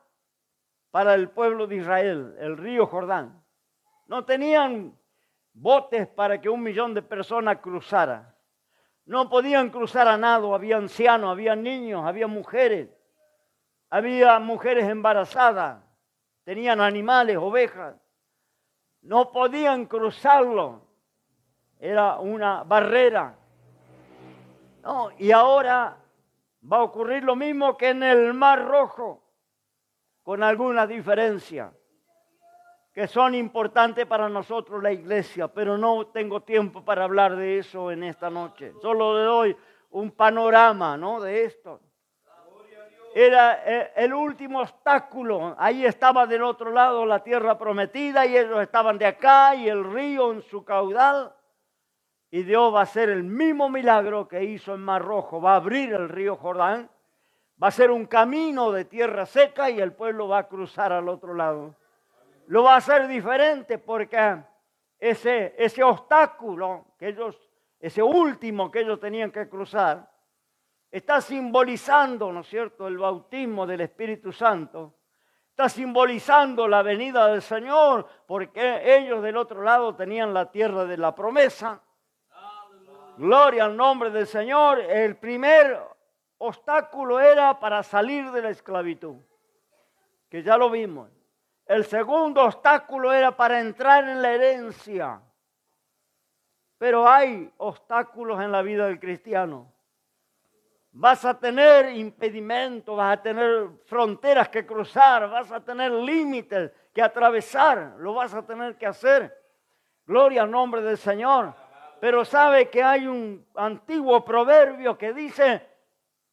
para el pueblo de Israel, el río Jordán. No tenían botes para que 1 millón de personas cruzara. No podían cruzar a nado, había ancianos, había niños, había mujeres embarazadas, tenían animales, ovejas. No podían cruzarlo, era una barrera. No, y ahora va a ocurrir lo mismo que en el Mar Rojo, con algunas diferencias que son importantes para nosotros la iglesia, pero no tengo tiempo para hablar de eso en esta noche. Solo le doy un panorama, ¿no?, de esto. Era el último obstáculo. Ahí estaba del otro lado la tierra prometida y ellos estaban de acá y el río en su caudal. Y Dios va a hacer el mismo milagro que hizo en Mar Rojo. Va a abrir el río Jordán. Va a ser un camino de tierra seca y el pueblo va a cruzar al otro lado. Lo va a hacer diferente porque ese obstáculo ese último que ellos tenían que cruzar, está simbolizando, ¿no es cierto?, el bautismo del Espíritu Santo. Está simbolizando la venida del Señor, porque ellos del otro lado tenían la tierra de la promesa. Gloria al nombre del Señor. El primer obstáculo era para salir de la esclavitud, que ya lo vimos. El segundo obstáculo era para entrar en la herencia. Pero hay obstáculos en la vida del cristiano. Vas a tener impedimentos, vas a tener fronteras que cruzar, vas a tener límites que atravesar, lo vas a tener que hacer. Gloria al nombre del Señor. Pero sabe que hay un antiguo proverbio que dice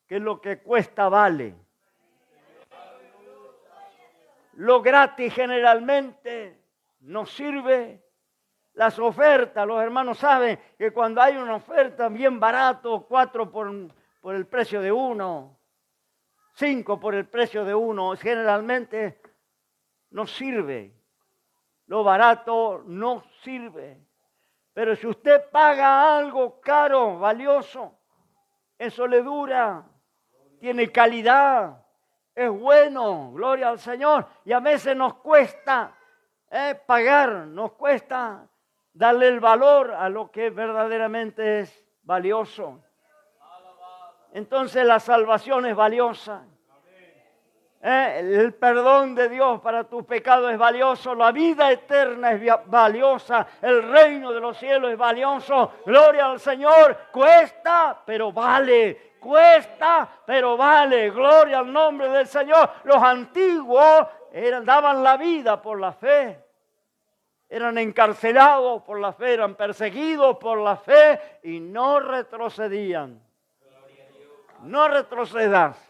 que lo que cuesta vale. Lo gratis generalmente nos sirve. Las ofertas, los hermanos saben que cuando hay una oferta bien barato, 4 por el precio de 1, 5 por el precio de 1, generalmente no sirve. Lo barato no sirve. Pero si usted paga algo caro, valioso, eso le dura, tiene calidad, es bueno, gloria al Señor. Y a veces nos cuesta pagar, nos cuesta darle el valor a lo que verdaderamente es valioso. Entonces la salvación es valiosa. El perdón de Dios para tus pecados es valioso, la vida eterna es valiosa, el reino de los cielos es valioso, gloria al Señor, cuesta, pero vale, cuesta, pero vale, gloria al nombre del Señor. Los antiguos daban la vida por la fe, eran encarcelados por la fe, eran perseguidos por la fe y no retrocedían. No retrocedas.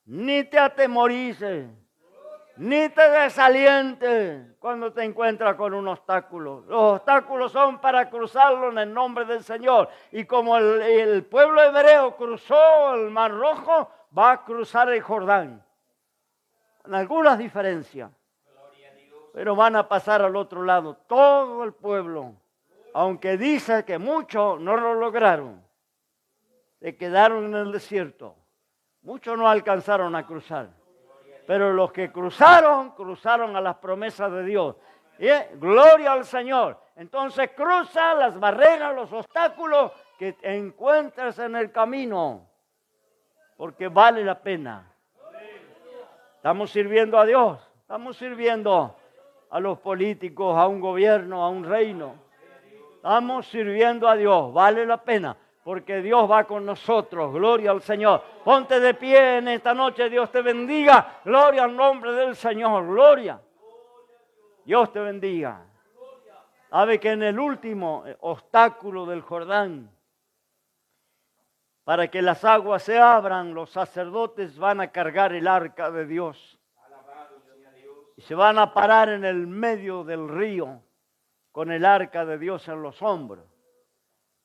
Ni te atemorices, ni te desalientes cuando te encuentras con un obstáculo. Los obstáculos son para cruzarlo en el nombre del Señor. Y como el pueblo hebreo cruzó el Mar Rojo, va a cruzar el Jordán. Con algunas diferencias. Pero van a pasar al otro lado. Todo el pueblo, aunque dice que muchos no lo lograron, se quedaron en el desierto. Muchos no alcanzaron a cruzar, pero los que cruzaron, cruzaron a las promesas de Dios. Gloria al Señor. Entonces cruza las barreras, los obstáculos que encuentres en el camino, porque vale la pena. Estamos sirviendo a Dios, estamos sirviendo a los políticos, a un gobierno, a un reino. Estamos sirviendo a Dios, vale la pena. Porque Dios va con nosotros, gloria al Señor. Ponte de pie en esta noche, Dios te bendiga. Gloria al nombre del Señor, gloria. Dios te bendiga. Sabe que en el último obstáculo del Jordán, para que las aguas se abran, los sacerdotes van a cargar el arca de Dios. Y se van a parar en el medio del río con el arca de Dios en los hombros.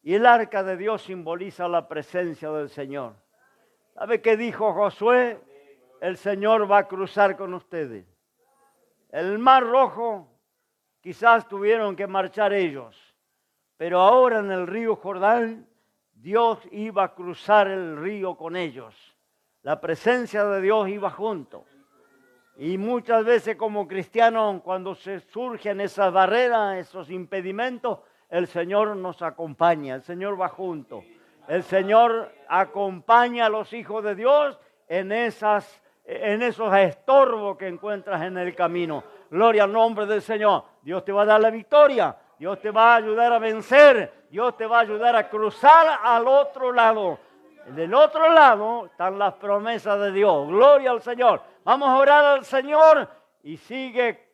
Y el arca de Dios simboliza la presencia del Señor. ¿Sabe qué dijo Josué? El Señor va a cruzar con ustedes. El Mar Rojo quizás tuvieron que marchar ellos, pero ahora en el río Jordán Dios iba a cruzar el río con ellos. La presencia de Dios iba junto. Y muchas veces como cristianos, cuando se surgen esas barreras, esos impedimentos, el Señor nos acompaña, el Señor va junto. El Señor acompaña a los hijos de Dios en esos estorbos que encuentras en el camino. Gloria al nombre del Señor. Dios te va a dar la victoria. Dios te va a ayudar a vencer. Dios te va a ayudar a cruzar al otro lado. Del otro lado están las promesas de Dios. Gloria al Señor. Vamos a orar al Señor y sigue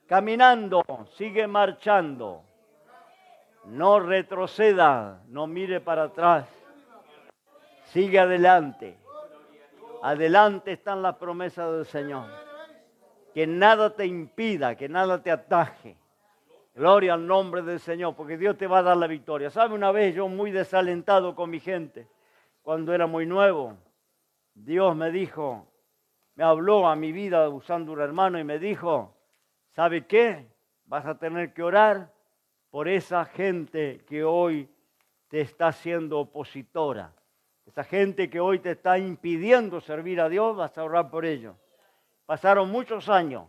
caminando, sigue marchando. No retroceda, no mire para atrás. Sigue adelante. Adelante están las promesas del Señor. Que nada te impida, que nada te ataje. Gloria al nombre del Señor, porque Dios te va a dar la victoria. ¿Sabe? Una vez yo muy desalentado con mi gente, cuando era muy nuevo, Dios me dijo, me habló a mi vida usando un hermano y me dijo, ¿sabe qué? Vas a tener que orar por esa gente que hoy te está siendo opositora. Esa gente que hoy te está impidiendo servir a Dios, vas a orar por ellos. Pasaron muchos años,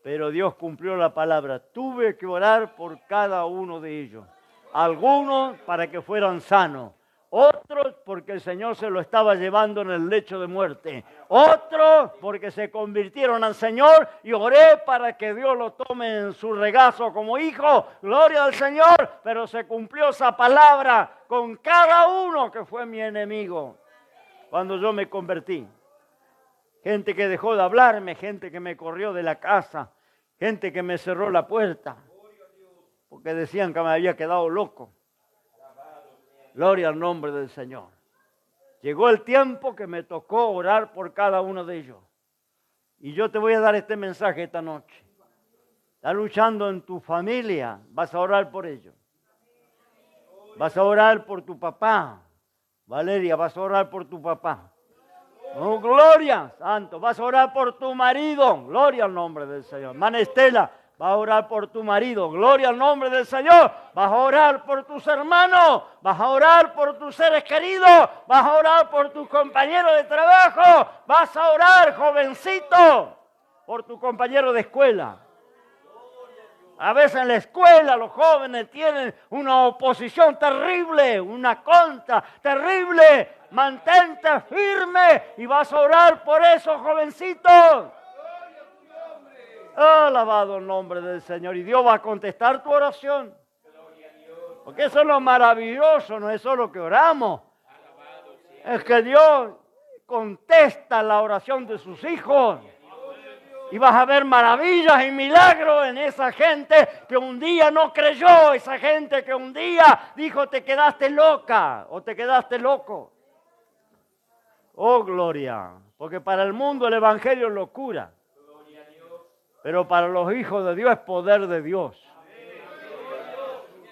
pero Dios cumplió la palabra. Tuve que orar por cada uno de ellos. Algunos para que fueran sanos. Otros porque el Señor se lo estaba llevando en el lecho de muerte. Otros porque se convirtieron al Señor y oré para que Dios lo tome en su regazo como hijo. Gloria al Señor, pero se cumplió esa palabra con cada uno que fue mi enemigo cuando yo me convertí. Gente que dejó de hablarme, gente que me corrió de la casa, gente que me cerró la puerta porque decían que me había quedado loco. Gloria al nombre del Señor. Llegó el tiempo que me tocó orar por cada uno de ellos. Y yo te voy a dar este mensaje esta noche. Estás luchando en tu familia, vas a orar por ellos. Vas a orar por tu papá. Valeria, vas a orar por tu papá. Oh, gloria, santo. Vas a orar por tu marido. Gloria al nombre del Señor. Hermana Estela, Vas a orar por tu marido, gloria al nombre del Señor. Vas a orar por tus hermanos, vas a orar por tus seres queridos, vas a orar por tus compañeros de trabajo, vas a orar, jovencito, por tu compañero de escuela. A veces en la escuela los jóvenes tienen una oposición terrible, una contra terrible. Mantente firme y vas a orar por esos jovencitos. Alabado el nombre del Señor. Y Dios va a contestar tu oración. Porque eso es lo maravilloso, no es solo que oramos. Es que Dios contesta la oración de sus hijos. Y vas a ver maravillas y milagros en esa gente que un día no creyó. Esa gente que un día dijo te quedaste loca o te quedaste loco. Oh, gloria. Porque para el mundo el evangelio es locura. Pero para los hijos de Dios es poder de Dios.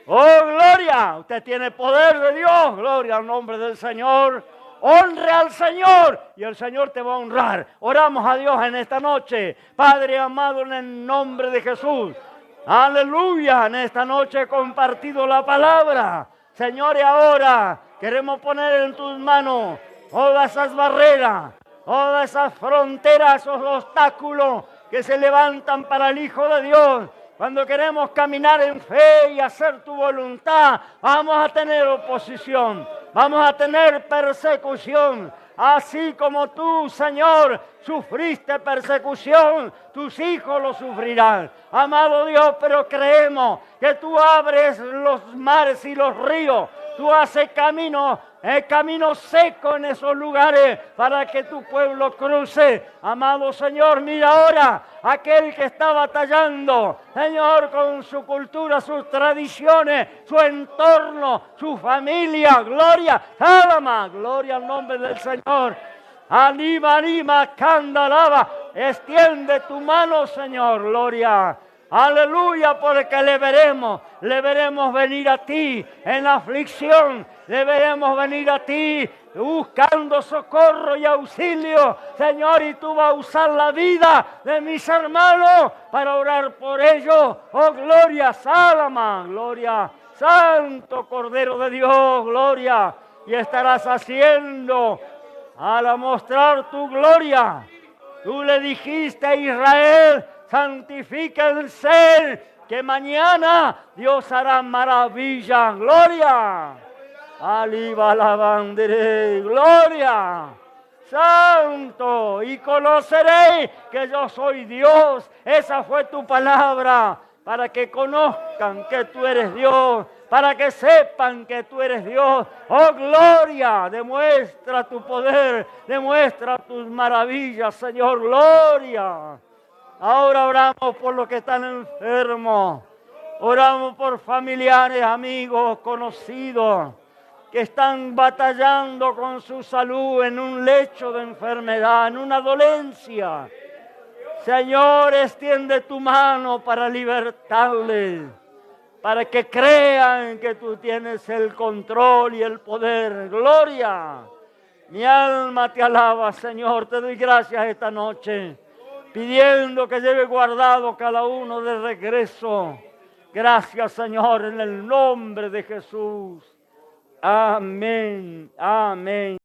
¡Oh, gloria! Usted tiene poder de Dios. Gloria al nombre del Señor. Honre al Señor y el Señor te va a honrar. Oramos a Dios en esta noche. Padre amado, en el nombre de Jesús. Aleluya. En esta noche he compartido la palabra. Señor, y ahora queremos poner en tus manos todas esas barreras, todas esas fronteras, esos obstáculos que se levantan para el Hijo de Dios. Cuando queremos caminar en fe y hacer tu voluntad, vamos a tener oposición, vamos a tener persecución. Así como tú, Señor, sufriste persecución, tus hijos lo sufrirán. Amado Dios, pero creemos que tú abres los mares y los ríos. Tú haces camino seco en esos lugares para que tu pueblo cruce. Amado Señor, mira ahora aquel que está batallando, Señor, con su cultura, sus tradiciones, su entorno, su familia. Gloria, alma, gloria al nombre del Señor. Anima, anima, candalaba. Extiende tu mano, Señor, gloria. Aleluya, porque le veremos venir a ti en aflicción, le veremos venir a ti buscando socorro y auxilio, Señor, y tú vas a usar la vida de mis hermanos para orar por ellos. Oh, gloria, Salama, gloria, Santo Cordero de Dios, gloria, y estarás haciendo al mostrar tu gloria. Tú le dijiste a Israel: santifíquense, que mañana Dios hará maravilla. Gloria. Aliba la bandera. Gloria. Santo. Y conoceréis que yo soy Dios. Esa fue tu palabra. Para que conozcan que tú eres Dios. Para que sepan que tú eres Dios. Oh, gloria. Demuestra tu poder. Demuestra tus maravillas, Señor. Gloria. Ahora oramos por los que están enfermos. Oramos por familiares, amigos, conocidos que están batallando con su salud en un lecho de enfermedad, en una dolencia. Señor, extiende tu mano para libertarles, para que crean que tú tienes el control y el poder. Gloria. Mi alma te alaba, Señor. Te doy gracias esta noche, pidiendo que lleve guardado cada uno de regreso. Gracias, Señor, en el nombre de Jesús. Amén, amén.